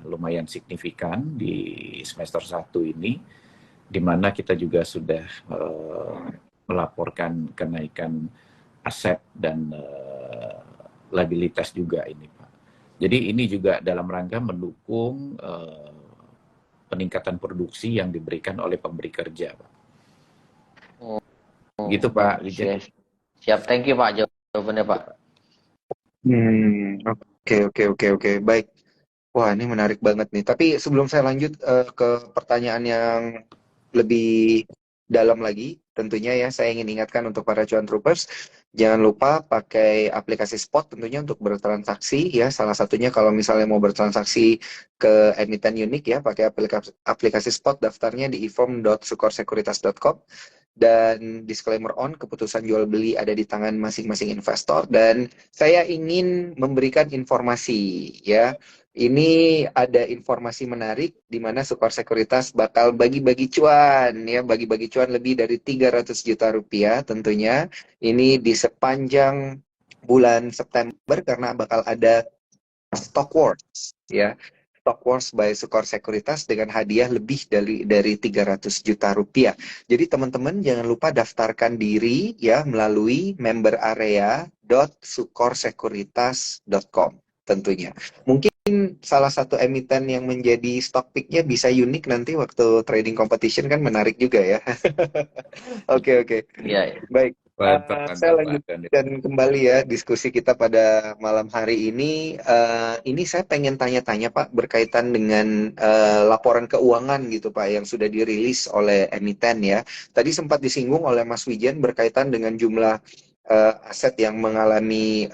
Speaker 3: lumayan signifikan di semester 1 ini, di mana kita juga sudah melaporkan kenaikan aset dan liabilitas juga ini, Pak. Jadi ini juga dalam rangka mendukung peningkatan produksi yang diberikan oleh pemberi kerja, Pak. Gitu, Pak Wijen.
Speaker 2: Siap, thank you Pak jawabannya Pak.
Speaker 1: Oke. Baik. Wah, ini menarik banget nih. Tapi sebelum saya lanjut ke pertanyaan yang lebih dalam lagi, tentunya ya saya ingin ingatkan untuk para cuan troopers, jangan lupa pakai aplikasi Spot tentunya untuk bertransaksi ya. Salah satunya kalau misalnya mau bertransaksi ke emiten unik ya, pakai aplikasi Spot, daftarnya di ifom.sukorsekuritas.com. Dan disclaimer on, keputusan jual beli ada di tangan masing-masing investor, dan saya ingin memberikan informasi ya. Ini ada informasi menarik di mana Sukor Sekuritas bakal bagi-bagi cuan ya, bagi-bagi cuan lebih dari 300 juta rupiah tentunya. Ini di sepanjang bulan September karena bakal ada Stock Wars ya. Stock Wars by Sukor Sekuritas dengan hadiah lebih dari 300 juta rupiah. Jadi teman-teman jangan lupa daftarkan diri ya melalui member area.sukorsekuritas.com tentunya. Mungkin salah satu emiten yang menjadi stock pick-nya bisa unik nanti waktu trading competition, kan menarik juga ya. Oke.
Speaker 2: Iya.
Speaker 1: Baik. Saya
Speaker 3: Mantap, Pak.
Speaker 1: lanjutkan kembali ya diskusi kita pada malam hari ini. Ini saya pengen tanya-tanya Pak berkaitan dengan laporan keuangan gitu Pak yang sudah dirilis oleh emiten ya. Tadi sempat disinggung oleh Mas Wijen berkaitan dengan jumlah aset yang mengalami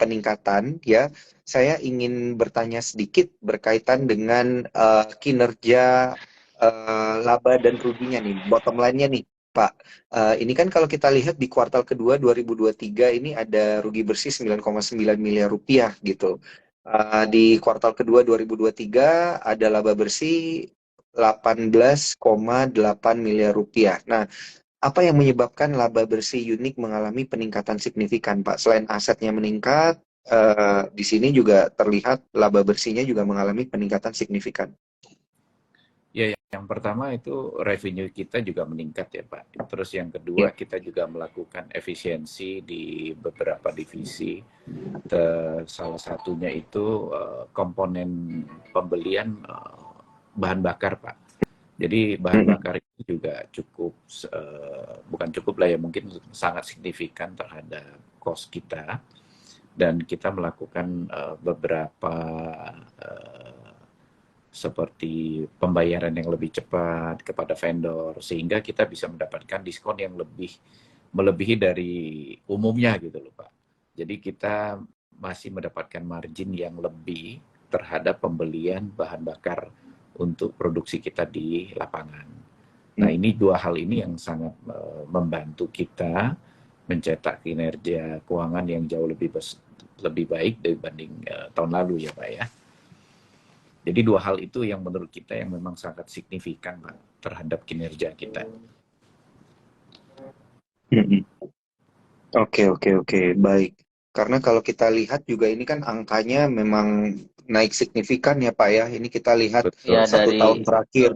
Speaker 1: peningkatan ya. Saya ingin bertanya sedikit berkaitan dengan kinerja laba dan ruginya nih, bottom line-nya nih Pak. Ini kan kalau kita lihat di kuartal kedua 2023 ini ada rugi bersih 9,9 miliar rupiah gitu. Di kuartal kedua 2023 ada laba bersih 18,8 miliar rupiah. Nah, apa yang menyebabkan laba bersih unik mengalami peningkatan signifikan, Pak? Selain asetnya meningkat, di sini juga terlihat laba bersihnya juga mengalami peningkatan signifikan.
Speaker 3: Ya, yang pertama itu revenue kita juga meningkat ya Pak. Terus yang kedua kita juga melakukan efisiensi di beberapa divisi. Salah satunya itu komponen pembelian bahan bakar Pak. Jadi bahan bakar itu juga cukup, bukan cukup lah ya, mungkin sangat signifikan terhadap cost kita. Dan kita melakukan beberapa seperti pembayaran yang lebih cepat kepada vendor, sehingga kita bisa mendapatkan diskon yang lebih melebihi dari umumnya gitu loh Pak. Jadi kita masih mendapatkan margin yang lebih terhadap pembelian bahan bakar untuk produksi kita di lapangan. Nah ini dua hal ini yang sangat membantu kita mencetak kinerja keuangan yang jauh lebih baik dibanding tahun lalu ya Pak ya. Jadi dua hal itu yang menurut kita yang memang sangat signifikan Pak terhadap kinerja kita.
Speaker 1: Mm-mm. Oke, oke, oke, baik. Karena kalau kita lihat juga ini kan angkanya memang naik signifikan ya Pak ya. Ini kita lihat
Speaker 3: Betul.
Speaker 2: Ya
Speaker 1: satu tahun
Speaker 2: dari
Speaker 1: terakhir.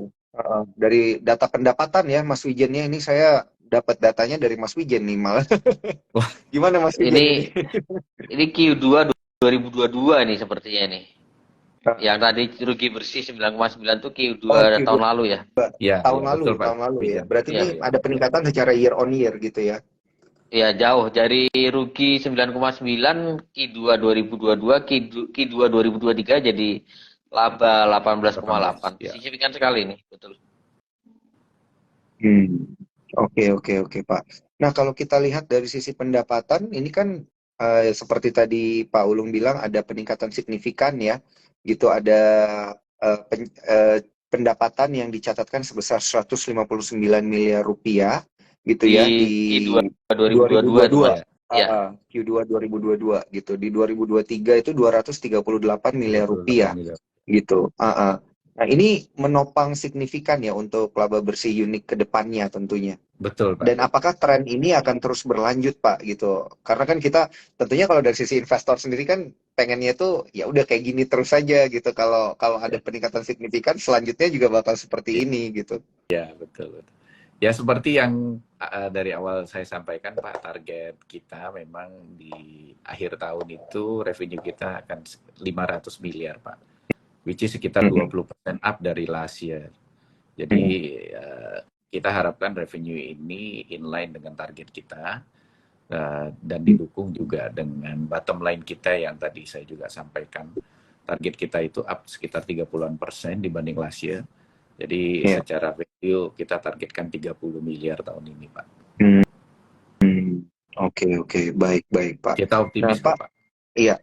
Speaker 1: Dari data pendapatan ya Mas Wijennya ini saya dapat datanya dari Mas Wijen nih malah.
Speaker 3: Wah,
Speaker 1: Gimana Mas Wijen ini?
Speaker 2: ini ini Q2 2022 nih sepertinya nih. Yang tadi rugi bersih 9,9 tuh
Speaker 1: Oh,
Speaker 2: Q2 tahun
Speaker 1: Q2
Speaker 2: lalu ya.
Speaker 3: ya,
Speaker 1: tahun
Speaker 3: ya
Speaker 1: lalu,
Speaker 3: betul Pak
Speaker 1: tahun lalu ya.
Speaker 3: Wijen.
Speaker 1: Berarti ini
Speaker 2: Ya,
Speaker 3: Ya,
Speaker 1: ada peningkatan secara year on year gitu ya.
Speaker 2: ya jauh dari rugi 9,9 Q2 2022, Q2 2023 jadi laba
Speaker 3: 18.
Speaker 2: 18,8.
Speaker 3: Ya,
Speaker 2: Signifikan sekali nih, betul.
Speaker 1: Hmm. Oke, oke, oke, Pak. Nah, kalau kita lihat dari sisi pendapatan, ini kan seperti tadi Pak Ulung bilang ada peningkatan signifikan ya, gitu. Ada pendapatan yang dicatatkan sebesar 159 miliar rupiah, gitu
Speaker 2: Di
Speaker 1: ya, di
Speaker 2: Q2 2022 itu
Speaker 1: 2022.
Speaker 2: Mas.
Speaker 3: ya,
Speaker 2: Ya,
Speaker 1: Q2 2022 gitu. Di 2023 itu 238 miliar
Speaker 3: 38
Speaker 1: rupiah
Speaker 3: miliar.
Speaker 1: gitu. Nah, ini menopang signifikan ya untuk laba bersih unik ke depannya tentunya.
Speaker 3: Betul Pak.
Speaker 1: Dan apakah tren ini akan terus berlanjut, Pak, gitu? Karena kan kita tentunya kalau dari sisi investor sendiri kan pengennya tuh ya udah kayak gini terus saja gitu. Kalau kalau ada
Speaker 3: Ya,
Speaker 1: peningkatan signifikan selanjutnya juga bakal
Speaker 3: ya,
Speaker 1: seperti ini gitu.
Speaker 3: ya, betul, betul. Ya seperti yang dari awal saya sampaikan Pak, target kita memang di akhir tahun itu revenue kita akan 500 miliar Pak, which is sekitar
Speaker 1: Mm-mm.
Speaker 3: 20% up dari last year. Jadi
Speaker 1: Mm-mm.
Speaker 3: kita harapkan revenue ini inline dengan target kita dan didukung juga dengan bottom line kita yang tadi saya juga sampaikan. Target kita itu up sekitar 30-an% dibanding last year. Jadi
Speaker 1: Ya.
Speaker 3: secara value kita targetkan 30 miliar tahun ini, Pak.
Speaker 1: Hmm. Oke, oke, baik, baik, Pak.
Speaker 3: Kita
Speaker 1: Nah,
Speaker 3: optimis kok,
Speaker 1: Pak,
Speaker 3: Pak.
Speaker 1: iya,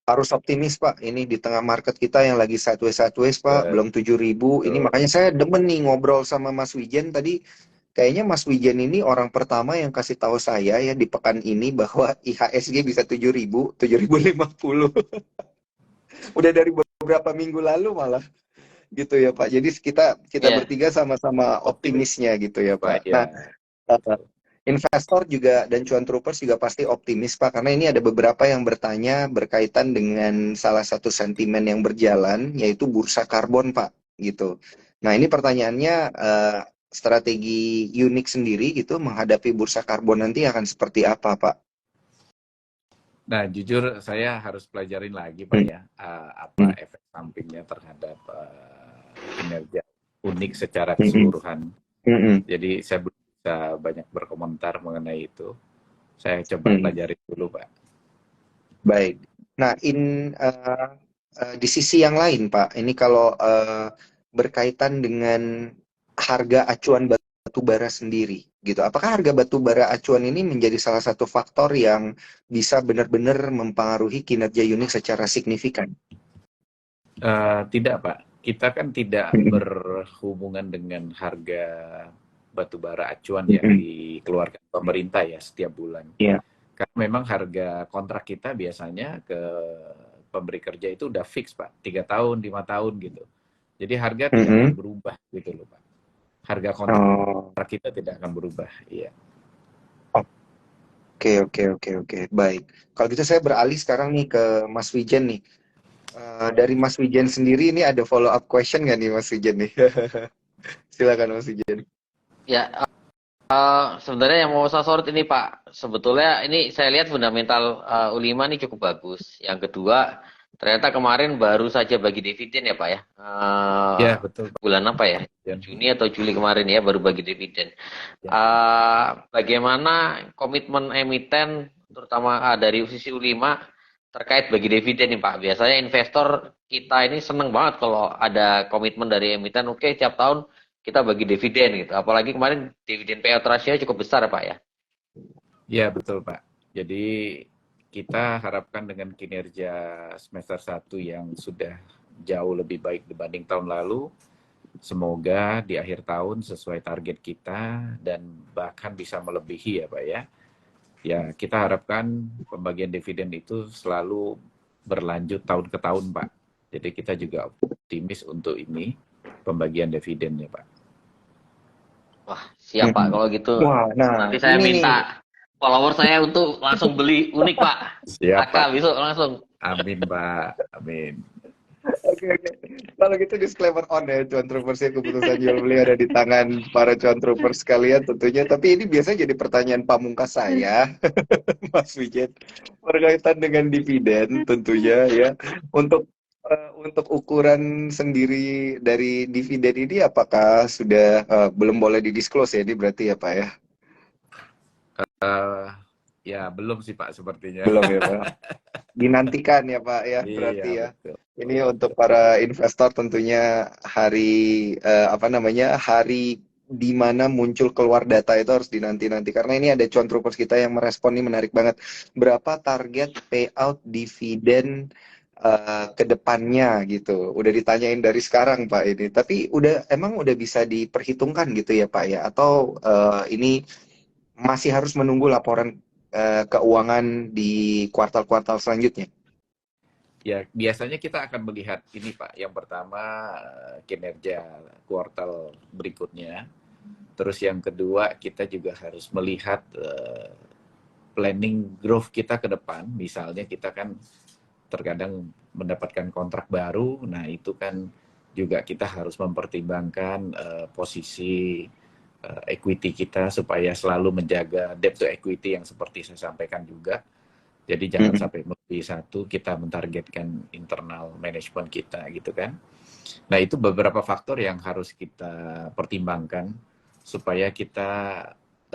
Speaker 1: harus optimis Pak. Ini di tengah market kita yang lagi sideways Pak, belum 7.000. Ini
Speaker 3: Betul.
Speaker 1: makanya saya demen nih ngobrol sama Mas Wijen tadi. Kayaknya Mas Wijen ini orang pertama yang kasih tahu saya ya di pekan ini bahwa IHSG bisa 7.000, 7.050. Udah dari beberapa minggu lalu malah gitu ya Pak. Jadi kita kita
Speaker 2: ya.
Speaker 1: bertiga sama-sama
Speaker 3: Optimis,
Speaker 1: optimisnya gitu ya
Speaker 3: Pak.
Speaker 1: Pak. Nah,
Speaker 3: Ya,
Speaker 1: eh, investor juga dan cuan troopers juga pasti optimis Pak, karena ini ada beberapa yang bertanya berkaitan dengan salah satu sentimen yang berjalan, yaitu bursa karbon Pak, gitu. Nah ini pertanyaannya, strategi unik sendiri gitu menghadapi bursa karbon nanti akan seperti apa Pak?
Speaker 3: nah jujur saya harus pelajarin lagi, Pak
Speaker 1: Hmm,
Speaker 3: ya,
Speaker 1: hmm,
Speaker 3: apa efek sampingnya terhadap kinerja unik secara
Speaker 1: hmm, hmm,
Speaker 3: keseluruhan.
Speaker 1: hmm, hmm,
Speaker 3: Jadi saya belum bisa banyak berkomentar mengenai itu. Saya coba
Speaker 1: hmm.
Speaker 3: pelajari dulu, Pak.
Speaker 1: Baik. Nah, di sisi yang lain, Pak, ini kalau berkaitan dengan harga acuan batu bara sendiri, gitu. Apakah harga batu bara acuan ini menjadi salah satu faktor yang bisa benar-benar mempengaruhi kinerja unit secara signifikan?
Speaker 3: Tidak, Pak. Kita kan tidak
Speaker 1: Mm-mm.
Speaker 3: berhubungan dengan harga batu bara acuan yang
Speaker 1: Mm-mm.
Speaker 3: dikeluarkan pemerintah ya setiap bulan.
Speaker 1: Iya.
Speaker 3: Karena memang harga kontrak kita biasanya ke pemberi kerja itu udah fix, Pak. 3 tahun, 5 tahun gitu. Jadi harga tidak akan
Speaker 1: Mm-mm.
Speaker 3: berubah gitu loh, Pak. Harga
Speaker 1: Oh,
Speaker 3: kontrak kita tidak akan berubah. Iya.
Speaker 1: oke, oke, oke, oke. Baik. Kalau gitu saya beralih sekarang nih ke Mas Wijen nih. Dari Mas Wijen sendiri ini ada follow up question nggak nih Mas Wijen nih? Silakan Mas Wijen.
Speaker 2: Ya, sebenarnya yang mau saya sorot ini Pak, sebetulnya ini saya lihat fundamental U5 ini cukup bagus. Yang kedua, ternyata kemarin baru saja bagi dividen ya Pak ya.
Speaker 3: Ya, betul, Pak.
Speaker 2: Bulan apa ya?
Speaker 3: Ya.
Speaker 2: Juni atau Juli kemarin ya baru bagi dividen.
Speaker 3: Ya.
Speaker 2: Bagaimana komitmen emiten terutama dari sisi U5 terkait bagi dividen nih Pak. Biasanya investor kita ini seneng banget kalau ada komitmen dari emiten, oke tiap tahun kita bagi dividen gitu. Apalagi kemarin dividen payout ratio cukup besar Pak ya.
Speaker 3: Ya, betul, Pak. Jadi kita harapkan dengan kinerja semester 1 yang sudah jauh lebih baik dibanding tahun lalu, semoga di akhir tahun sesuai target kita dan bahkan bisa melebihi ya Pak ya. Ya, kita harapkan pembagian dividen itu selalu berlanjut tahun ke tahun, Pak. Jadi kita juga optimis untuk ini pembagian dividennya, Pak.
Speaker 2: Wah, siap Pak.
Speaker 1: Hmm.
Speaker 2: Kalau gitu
Speaker 1: Wah,
Speaker 2: nanti
Speaker 1: nah
Speaker 2: saya
Speaker 1: ini nih.
Speaker 2: minta follower saya untuk langsung beli unik Pak.
Speaker 3: Siap,
Speaker 2: AK
Speaker 3: Pak.
Speaker 2: besok langsung.
Speaker 3: Amin, Pak. Amin.
Speaker 1: Oke, oke. Kalau gitu disclaimer on ya, cuan troopers ya, keputusan jual beli ada di tangan para cuan troopers sekalian tentunya. Tapi ini biasanya jadi pertanyaan pamungkas saya, Mas Wijen, berkaitan dengan dividen tentunya ya. Untuk ukuran sendiri dari dividen ini, apakah sudah belum boleh didisclose ya? Ini berarti ya Pak ya?
Speaker 3: Eh, ya, belum sih, Pak, sepertinya.
Speaker 1: Belum ya Pak? Dinantikan ya Pak ya,
Speaker 3: Iya,
Speaker 1: berarti ya.
Speaker 3: betul.
Speaker 1: Ini untuk para investor tentunya apa namanya, hari di mana muncul keluar data itu harus dinanti-nanti, karena ini ada cuan troopers kita yang merespon, ini menarik banget. Berapa target payout dividen ke depannya gitu. Udah ditanyain dari sekarang Pak ini. Tapi emang udah bisa diperhitungkan gitu ya Pak ya, atau ini masih harus menunggu laporan keuangan di kuartal-kuartal selanjutnya?
Speaker 3: Ya, biasanya kita akan melihat ini, Pak. Yang pertama, kinerja kuartal berikutnya. Terus yang kedua, kita juga harus melihat planning growth kita ke depan. Misalnya kita kan terkadang mendapatkan kontrak baru, nah itu kan juga kita harus mempertimbangkan posisi equity kita supaya selalu menjaga debt to equity yang seperti saya sampaikan juga. Jadi jangan
Speaker 1: Mhm.
Speaker 3: sampai melebihi satu, kita mentargetkan internal management kita gitu kan. Nah itu beberapa faktor yang harus kita pertimbangkan supaya kita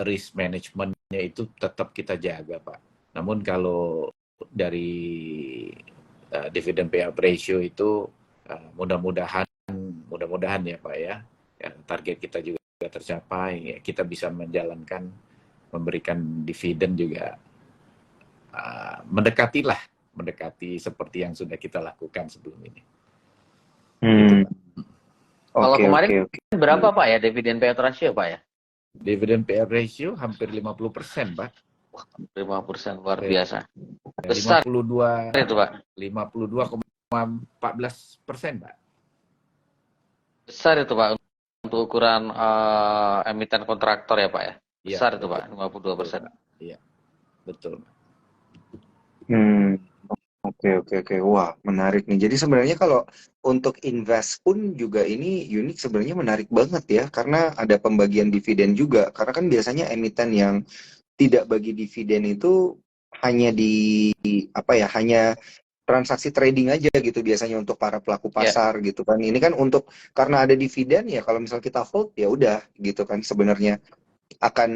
Speaker 3: risk manajemennya itu tetap kita jaga, Pak. Namun kalau dari dividen payout ratio itu mudah-mudahan ya Pak ya, target kita juga tercapai, ya, kita bisa menjalankan memberikan dividen juga mendekati seperti yang sudah kita lakukan sebelum ini. Gitu,
Speaker 1: Hmm,
Speaker 3: Pak.
Speaker 2: Kalau
Speaker 1: oke,
Speaker 2: kemarin
Speaker 1: oke, oke.
Speaker 2: berapa Pak ya dividen payout ratio Pak ya?
Speaker 3: Dividen payout ratio hampir 50%, Pak.
Speaker 2: 5% luar biasa.
Speaker 3: lima
Speaker 2: Besar
Speaker 3: puluh dua
Speaker 2: itu Pak.
Speaker 3: 52,14%, Pak.
Speaker 2: Besar itu Pak untuk ukuran emiten kontraktor ya Pak ya.
Speaker 3: Iya,
Speaker 2: Besar itu
Speaker 3: betul.
Speaker 2: Pak, 52%.
Speaker 3: Pak. Iya, betul.
Speaker 1: Hmm, oke, oke, oke. Wah, menarik nih. Jadi sebenarnya kalau untuk invest pun juga ini unik, sebenarnya menarik banget ya, karena ada pembagian dividen juga. Karena kan biasanya emiten yang tidak bagi dividen itu hanya apa ya, hanya transaksi trading aja gitu biasanya untuk para pelaku
Speaker 2: Ya,
Speaker 1: pasar gitu kan. Ini kan untuk, karena ada dividen ya, kalau misal kita hold ya udah gitu kan, sebenarnya akan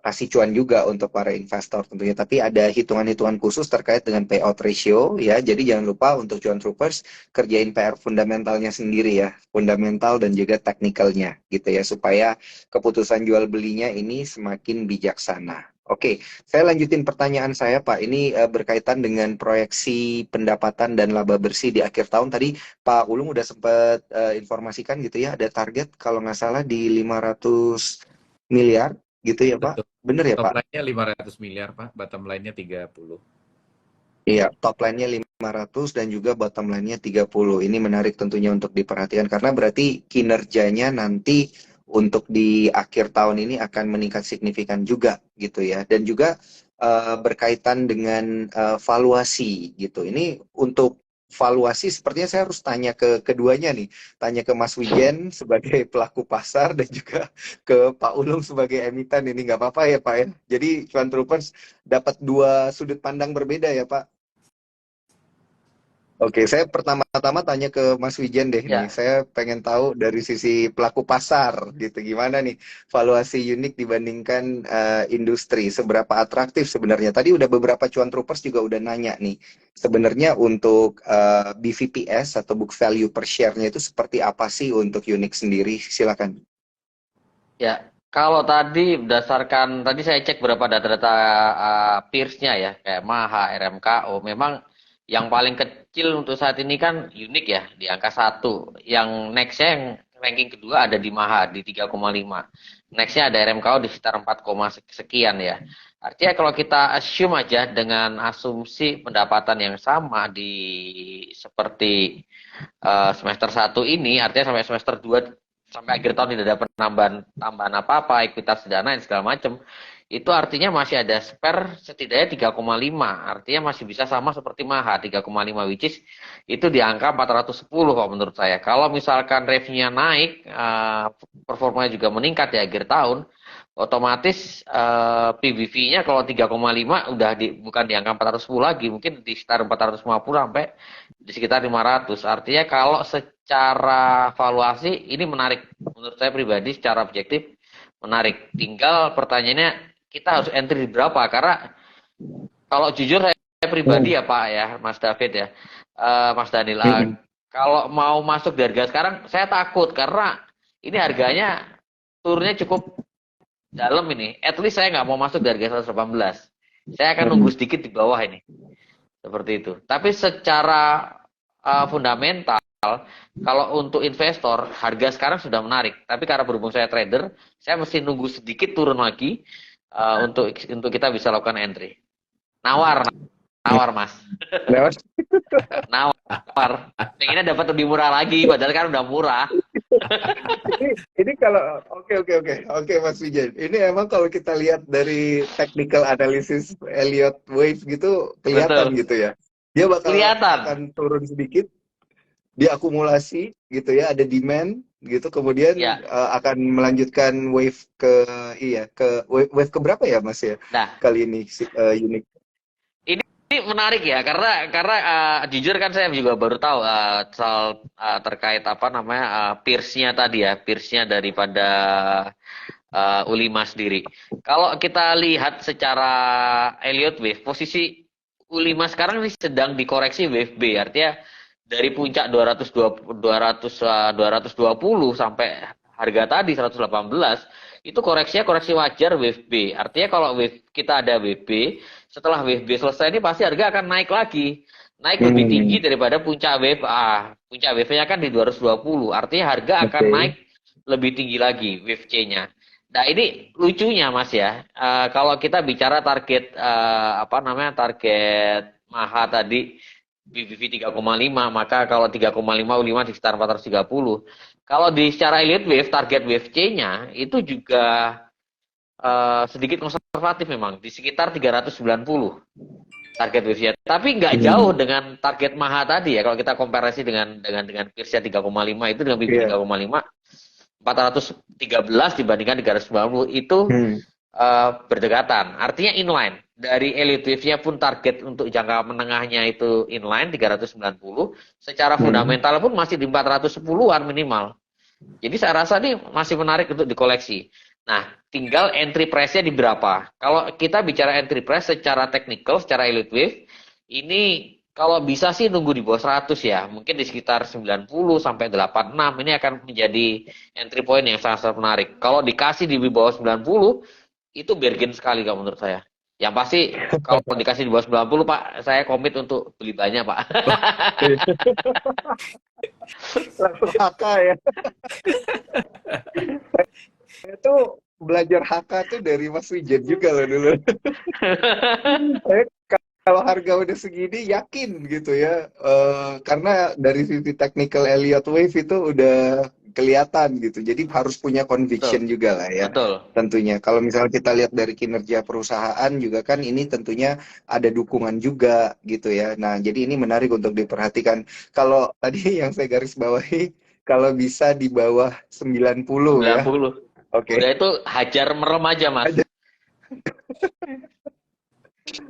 Speaker 1: kasih cuan juga untuk para investor tentunya. Tapi ada hitungan-hitungan khusus terkait dengan payout ratio ya. Jadi jangan lupa untuk cuan troopers kerjain PR fundamentalnya sendiri ya, fundamental dan juga teknikalnya gitu ya, supaya keputusan jual belinya ini semakin bijaksana. Oke, saya lanjutin pertanyaan saya Pak. Ini berkaitan dengan proyeksi pendapatan dan laba bersih di akhir tahun. Tadi Pak Ulung udah sempat informasikan gitu ya, ada target kalau nggak salah di 500 miliar gitu ya Pak?
Speaker 3: Betul.
Speaker 1: Bener ya
Speaker 3: Top
Speaker 1: Pak?
Speaker 3: line-nya 500 miliar, Pak. Bottom line-nya 30.
Speaker 1: Iya, top line-nya 500 dan juga bottom line-nya 30. Ini menarik tentunya untuk diperhatikan, karena berarti kinerjanya nanti untuk di akhir tahun ini akan meningkat signifikan juga gitu ya. Dan juga berkaitan dengan valuasi gitu. Ini untuk valuasi sepertinya saya harus tanya ke keduanya nih. Tanya ke Mas Wijen sebagai pelaku pasar dan juga ke Pak Ulung sebagai emiten, ini nggak apa-apa ya Pak ya. Jadi Cuan Troopers dapat dua sudut pandang berbeda ya Pak. Oke, saya pertama-tama tanya ke Mas Wijen deh nih.
Speaker 2: ya.
Speaker 1: Saya pengen tahu dari sisi pelaku pasar gitu, gimana nih valuasi unik dibandingkan industri, seberapa atraktif sebenarnya. Tadi udah beberapa cuan troopers juga udah nanya nih, sebenarnya untuk BVPS atau book value per share-nya itu seperti apa sih untuk unik sendiri? Silakan.
Speaker 2: Ya, kalau tadi berdasarkan tadi saya cek beberapa data-data peers-nya ya, kayak MAHA, RMKO, memang yang paling kecil untuk saat ini kan unik ya, di angka 1. Yang next-nya yang ranking kedua ada di MAHA di 3,5. Next-nya ada RMKO di sekitar 4, sekian ya. Artinya kalau kita assume aja dengan asumsi pendapatan yang sama di seperti semester 1 ini, artinya sampai semester 2 sampai akhir tahun tidak ada tambahan apa-apa, ekuitas dana dan segala macam, itu artinya masih ada spare setidaknya 3,5. Artinya masih bisa sama seperti Maha 3,5, which is itu di angka 410 kalau menurut saya. Kalau misalkan revenue-nya naik, performanya juga meningkat di akhir tahun, otomatis PBV-nya kalau 3,5 udah bukan di angka 410 lagi, mungkin di sekitar 450 sampai di sekitar 500. Artinya kalau secara valuasi ini menarik menurut saya pribadi, secara objektif menarik. Tinggal pertanyaannya kita harus entry di berapa, karena kalau jujur saya pribadi ya Pak ya, Mas David ya, Mas Daniel, kalau mau masuk di harga sekarang saya takut karena ini harganya turunnya cukup dalam ini. At least saya nggak mau masuk di harga 118. Saya akan nunggu sedikit di bawah ini. Seperti itu. Tapi secara fundamental, kalau untuk investor, harga sekarang sudah menarik. Tapi karena berhubung saya trader, saya mesti nunggu sedikit turun lagi untuk kita bisa lakukan entry. Nawar Mas. Nawar. Pengennya dapat lebih murah lagi, padahal kan udah murah.
Speaker 1: Ini kalau oke Mas Wijen. Ini emang kalau kita lihat dari technical analysis Elliott Wave gitu kelihatan. Betul. Gitu ya. Dia akan turun sedikit, diakumulasi gitu ya, ada demand gitu, kemudian akan melanjutkan wave ke wave ke berapa ya Mas ya? Nah, kali ini unik.
Speaker 2: Ini menarik ya, karena jujur kan saya juga baru tahu soal terkait apa namanya peers-nya tadi ya, peers-nya daripada U5 sendiri. Kalau kita lihat secara Elliott Wave, posisi U5 sekarang ini sedang dikoreksi wave B, artinya dari puncak 220 sampai harga tadi 118 itu koreksinya koreksi wajar wave B. Artinya kalau wave kita ada wave B, setelah wave B selesai ini pasti harga akan naik lagi. Naik lebih tinggi daripada puncak wave A. Puncak wave-nya kan di 220. Artinya harga akan naik lebih tinggi lagi wave C-nya. Nah, ini lucunya Mas ya. Kalau kita bicara target target Maha tadi BBV 3,5, maka kalau 3,5 U5 di sekitar 430. Kalau di secara Elliott Wave, target wave C-nya itu juga sedikit konservatif memang, di sekitar 390 target wave-nya. Tapi nggak jauh dengan target Maha tadi ya. Kalau kita komparasi dengan peers-nya 3,5 itu dengan BBV 3,5, 413 dibandingkan 390 itu berdekatan. Artinya inline. Dari Elliott Wave-nya pun target untuk jangka menengahnya itu inline 390. Secara fundamental pun masih di 410-an minimal. Jadi saya rasa ini masih menarik untuk dikoleksi. Nah, tinggal entry price-nya di berapa. Kalau kita bicara entry price secara technical, secara Elliott Wave, ini kalau bisa sih nunggu di bawah 100 ya. Mungkin di sekitar 90 sampai 86 ini akan menjadi entry point yang sangat menarik. Kalau dikasih di bawah 90, itu bargain sekali kalau menurut saya. Yang pasti kalau dikasih di bawah 90 Pak, saya komit untuk beli banyak Pak.
Speaker 1: Langsung HK ya. Itu belajar HK tuh dari Mas Wijen juga loh dulu. Kalau harga udah segini yakin gitu ya, karena dari sisi technical Elliott Wave itu udah kelihatan gitu, jadi harus punya conviction juga lah ya. Betul. Tentunya kalau misalnya kita lihat dari kinerja perusahaan juga kan ini tentunya ada dukungan juga gitu ya. Nah jadi ini menarik untuk diperhatikan. Kalau tadi yang saya garis bawahi, kalau bisa di bawah 90 ya.
Speaker 2: 90. Oke. Udah itu hajar merem aja Mas.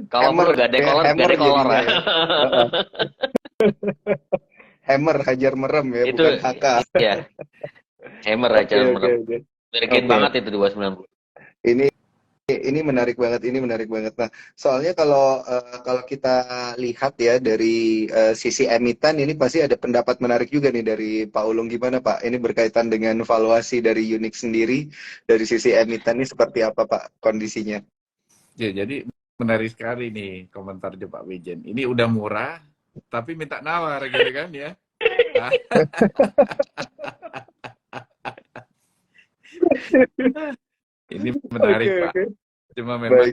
Speaker 2: Kalau perlu gak ada kolor ya.
Speaker 1: Hammer hajar merem ya, itu, bukan HK.
Speaker 2: Iya. Hammer hajar merem. Bargain banget itu 290.
Speaker 1: Ini menarik banget, Nah, soalnya kalau kita lihat ya dari sisi emiten, ini pasti ada pendapat menarik juga nih dari Pak Ulung. Gimana Pak? Ini berkaitan dengan valuasi dari Unique sendiri, dari sisi emiten ini seperti apa Pak kondisinya?
Speaker 3: Ya, jadi menarik sekali nih komentarnya Pak Wijen. Ini udah murah, tapi minta nawar gitu kan ya. Ini menarik Pak. Cuma memang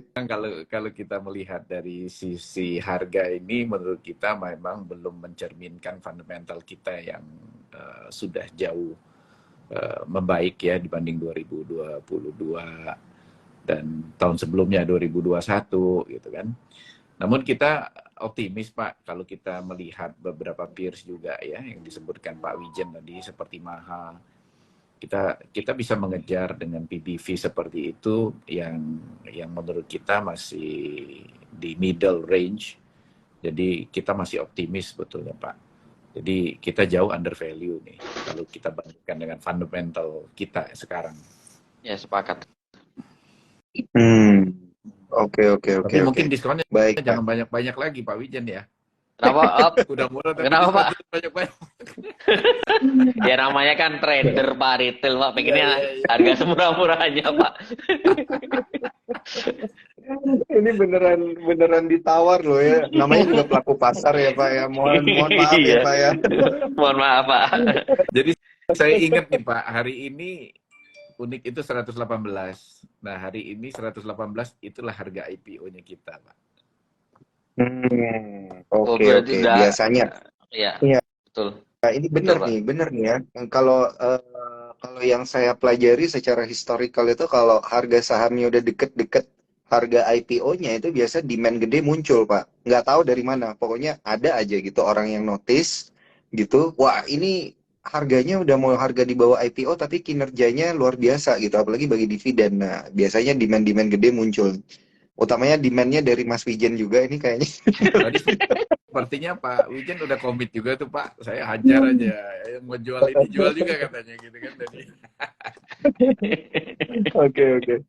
Speaker 3: kalau kita melihat dari sisi harga ini, menurut kita memang belum mencerminkan fundamental kita yang sudah jauh membaik ya dibanding 2022 dan tahun sebelumnya 2021 gitu kan. Namun kita optimis Pak kalau kita melihat beberapa peers juga ya yang disebutkan Pak Wijen tadi seperti Maha, kita bisa mengejar dengan PBV seperti itu yang menurut kita masih di middle range. Jadi kita masih optimis sebetulnya Pak. Jadi kita jauh under value nih kalau kita bandingkan dengan fundamental kita sekarang.
Speaker 2: Ya, sepakat.
Speaker 1: Oke.
Speaker 3: Tapi mungkin diskonnya
Speaker 1: Baik, Pak.
Speaker 3: jangan banyak-banyak lagi Pak Wijen ya.
Speaker 2: Kenapa?
Speaker 3: Udah murah tapi
Speaker 2: Kenapa, Pak?
Speaker 3: diskonnya banyak-banyak.
Speaker 2: Ya namanya kan trader Pak, retail Pak, pengennya
Speaker 3: Iya.
Speaker 2: harga semurah-murahnya Pak.
Speaker 1: Ini beneran ditawar loh ya. Namanya juga pelaku pasar ya, Pak ya. Mohon maaf ya,
Speaker 2: Iya.
Speaker 1: Pak ya.
Speaker 2: Mohon maaf Pak.
Speaker 3: Jadi saya ingat nih Pak, hari ini unik itu 118. Nah, hari ini 118 itulah harga IPO-nya kita, Pak.
Speaker 1: Oke.
Speaker 2: Berarti udah,
Speaker 1: Biasanya.
Speaker 2: ya,
Speaker 1: Iya.
Speaker 2: betul.
Speaker 1: Nah, ini bener
Speaker 2: Betul, Pak.
Speaker 1: nih ya. Kalau yang saya pelajari secara historical itu kalau harga sahamnya udah deket-deket harga IPO-nya itu biasa demand gede muncul, Pak. Nggak tahu dari mana. Pokoknya ada aja gitu orang yang notice gitu. Wah, ini harganya udah mau harga di bawah IPO tapi kinerjanya luar biasa gitu. Apalagi bagi dividen. Nah, biasanya demand gede muncul. Utamanya demand-nya dari Mas Wijen juga ini kayaknya.
Speaker 3: Tadi sepertinya Pak Wijen udah komit juga tuh, Pak. Saya hajar aja. Yang mau jual ini jual juga katanya gitu kan tadi.
Speaker 1: Oke.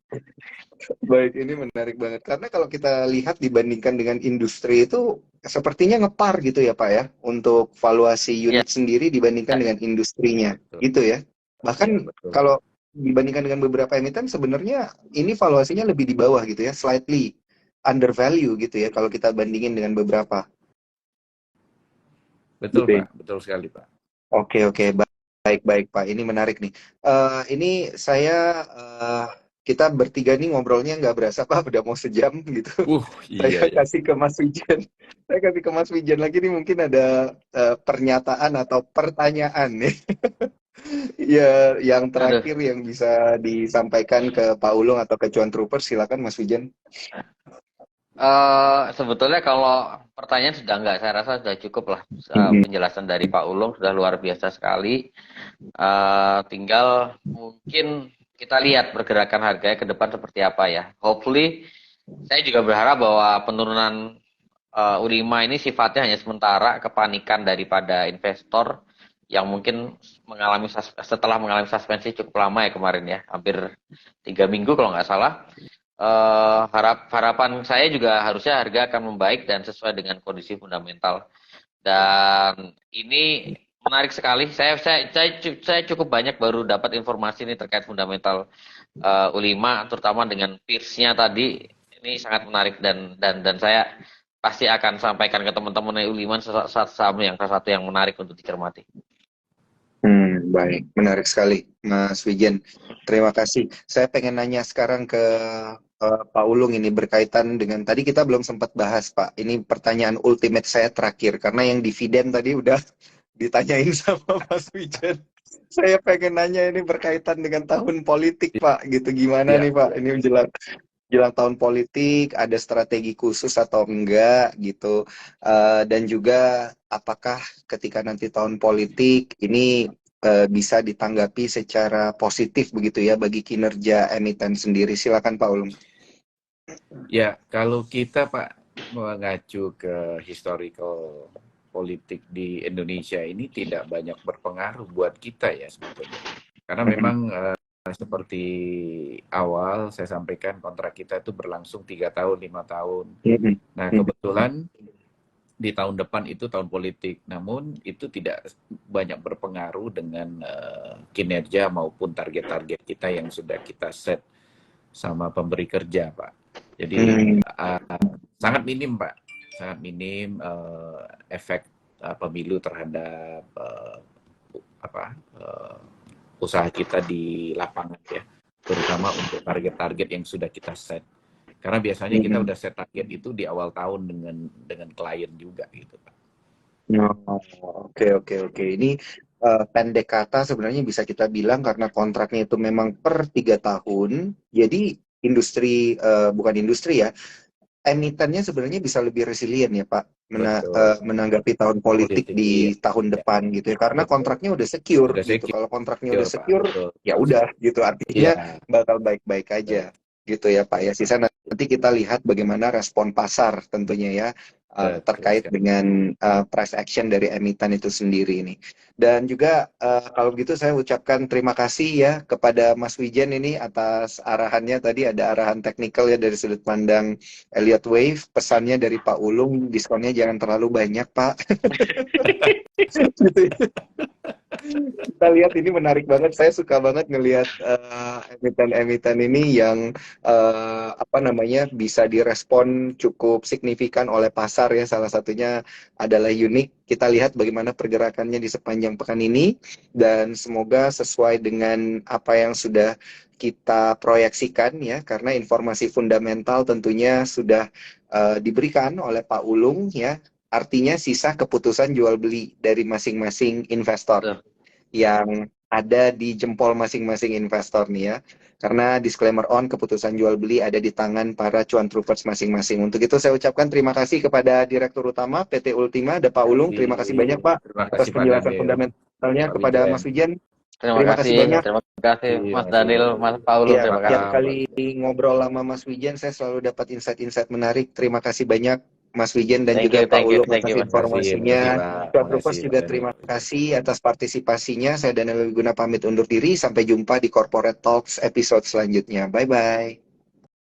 Speaker 1: Baik, ini menarik banget. Karena kalau kita lihat dibandingkan dengan industri itu sepertinya ngepar gitu ya Pak ya. Untuk valuasi
Speaker 2: Ya,
Speaker 1: unit sendiri dibandingkan dengan industrinya.
Speaker 3: Betul.
Speaker 1: Gitu ya. Bahkan
Speaker 3: Ya, betul.
Speaker 1: kalau dibandingkan dengan beberapa emiten sebenarnya ini valuasinya lebih di bawah gitu ya. Slightly under value gitu ya kalau kita bandingin dengan beberapa.
Speaker 3: Betul,
Speaker 1: Gitu ya.
Speaker 3: Pak. Betul sekali, Pak.
Speaker 1: Oke. Baik, Pak. Ini menarik nih. Ini kita bertiga nih ngobrolnya nggak berasa, Pak. Udah mau sejam gitu.
Speaker 3: Iya
Speaker 1: Saya
Speaker 3: ya.
Speaker 1: kasih ke Mas Wijen. Saya kasih ke Mas Wijen lagi nih mungkin ada pernyataan atau pertanyaan nih. Ya, yang
Speaker 2: aduh.
Speaker 1: terakhir yang bisa disampaikan ke Pak Ulung atau ke Cuan Trooper, silakan Mas Wijen.
Speaker 2: Sebetulnya kalau pertanyaan sudah enggak, saya rasa sudah cukup lah. Penjelasan dari Pak Ulung sudah luar biasa sekali. Tinggal mungkin kita lihat pergerakan harganya ke depan seperti apa ya. Hopefully, saya juga berharap bahwa penurunan U5 ini sifatnya hanya sementara, kepanikan daripada investor yang mungkin setelah mengalami suspensi cukup lama ya kemarin ya, hampir 3 minggu kalau nggak salah. Harapan saya juga harusnya harga akan membaik dan sesuai dengan kondisi fundamental. Dan ini menarik sekali. Saya cukup banyak baru dapat informasi ini terkait fundamental U5, terutama dengan peers-nya tadi. Ini sangat menarik dan saya pasti akan sampaikan ke teman-teman U5 satu yang menarik untuk dicermati.
Speaker 1: Baik, menarik sekali, Mas Wijen. Terima kasih. Saya pengen nanya sekarang ke Pak Ulung ini berkaitan dengan tadi kita belum sempat bahas, Pak. Ini pertanyaan ultimate saya terakhir karena yang dividen tadi udah ditanyain sama Mas Wijen. Saya pengen nanya ini berkaitan dengan tahun politik, Pak. Gitu gimana nih, Pak? Ini jelang tahun politik, ada strategi khusus atau enggak gitu. Dan juga apakah ketika nanti tahun politik ini bisa ditanggapi secara positif begitu ya bagi kinerja emiten sendiri. Silakan Pak Ulum.
Speaker 3: Ya, kalau kita Pak mengacu ke historical politik di Indonesia ini tidak banyak berpengaruh buat kita ya sebetulnya. Karena memang seperti awal saya sampaikan kontrak kita itu berlangsung 3 tahun, 5 tahun. Nah kebetulan di tahun depan itu tahun politik, namun itu tidak banyak berpengaruh dengan kinerja maupun target-target kita yang sudah kita set sama pemberi kerja, Pak. Jadi sangat minim, Pak, sangat minim efek pemilu terhadap usaha kita di lapangan ya, terutama untuk target-target yang sudah kita set. Karena biasanya kita udah set target itu di awal tahun dengan klien juga gitu, Pak.
Speaker 1: Oke. Ini pendek kata sebenarnya bisa kita bilang karena kontraknya itu memang per 3 tahun. Jadi bukan industri ya, emitennya sebenarnya bisa lebih resilient ya Pak,
Speaker 3: Betul.
Speaker 1: menanggapi tahun politik
Speaker 3: Politik, iya.
Speaker 1: di tahun
Speaker 3: Ya,
Speaker 1: depan gitu ya, karena
Speaker 3: betul.
Speaker 1: kontraknya udah secure
Speaker 3: Udah
Speaker 1: gitu. Kalau kontraknya udah
Speaker 3: secure, Pak.
Speaker 1: secure,
Speaker 3: Betul,
Speaker 1: ya
Speaker 3: betul
Speaker 1: udah
Speaker 3: sekali.
Speaker 1: gitu, artinya
Speaker 3: Iya,
Speaker 1: bakal baik-baik
Speaker 3: betul,
Speaker 1: aja gitu ya Pak ya. Sisa nanti kita lihat bagaimana respon pasar tentunya ya,
Speaker 3: betul
Speaker 1: terkait
Speaker 3: sekali.
Speaker 1: dengan price action dari emiten itu sendiri ini. Dan juga kalau begitu saya ucapkan terima kasih ya kepada Mas Wijen ini atas arahannya tadi, ada arahan teknikal ya dari sudut pandang Elliott Wave. Pesannya dari Pak Ulung, diskonnya jangan terlalu banyak Pak. Gitu ya. Kita lihat ini menarik banget. Saya suka banget ngelihat emiten-emiten ini yang apa namanya bisa direspon cukup signifikan oleh pasar ya. Salah satunya adalah Unique. Kita lihat bagaimana pergerakannya di sepanjang pekan ini dan semoga sesuai dengan apa yang sudah kita proyeksikan ya, karena informasi fundamental tentunya sudah diberikan oleh Pak Ulung ya. Artinya sisa keputusan jual beli dari masing-masing investor
Speaker 2: Betul.
Speaker 1: yang ada di jempol masing-masing investor nih ya. Karena disclaimer on, keputusan jual beli ada di tangan para cuan troopers masing-masing. Untuk itu saya ucapkan terima kasih kepada Direktur Utama PT Ultima, ada Pak Ulung. Terima kasih banyak Pak
Speaker 3: Terima
Speaker 1: atas
Speaker 3: kasih Pak
Speaker 1: penjelasan
Speaker 3: Daniel,
Speaker 1: fundamentalnya.
Speaker 3: Pak
Speaker 1: Kepada
Speaker 3: Wijen.
Speaker 1: Mas Wijen,
Speaker 2: Terima
Speaker 1: terima kasih
Speaker 2: kasih,
Speaker 1: banyak.
Speaker 2: terima kasih
Speaker 3: Terima
Speaker 2: Mas
Speaker 3: kasih.
Speaker 2: Daniel, Mas Paulus,
Speaker 1: Ya,
Speaker 2: terima
Speaker 1: tiap
Speaker 2: kasih.
Speaker 3: Welcome, Pak
Speaker 1: kali
Speaker 3: Wijen.
Speaker 1: ngobrol sama Mas Wijen, saya selalu dapat insight-insight menarik. Terima kasih banyak Mas Wijen dan
Speaker 2: Thank
Speaker 1: juga
Speaker 2: you,
Speaker 1: Pak
Speaker 2: thank you,
Speaker 1: Ulung
Speaker 2: thank
Speaker 1: atas
Speaker 2: you, Mas.
Speaker 3: Terima kasih
Speaker 1: informasinya.
Speaker 3: Pak,
Speaker 1: Cuan
Speaker 3: terima kasih
Speaker 1: Troopers
Speaker 3: Pak
Speaker 1: juga
Speaker 3: Daniel.
Speaker 1: terima kasih atas partisipasinya. Saya Daniel Wiguna pamit undur diri. Sampai jumpa di Corporate Talks episode selanjutnya. Bye-bye.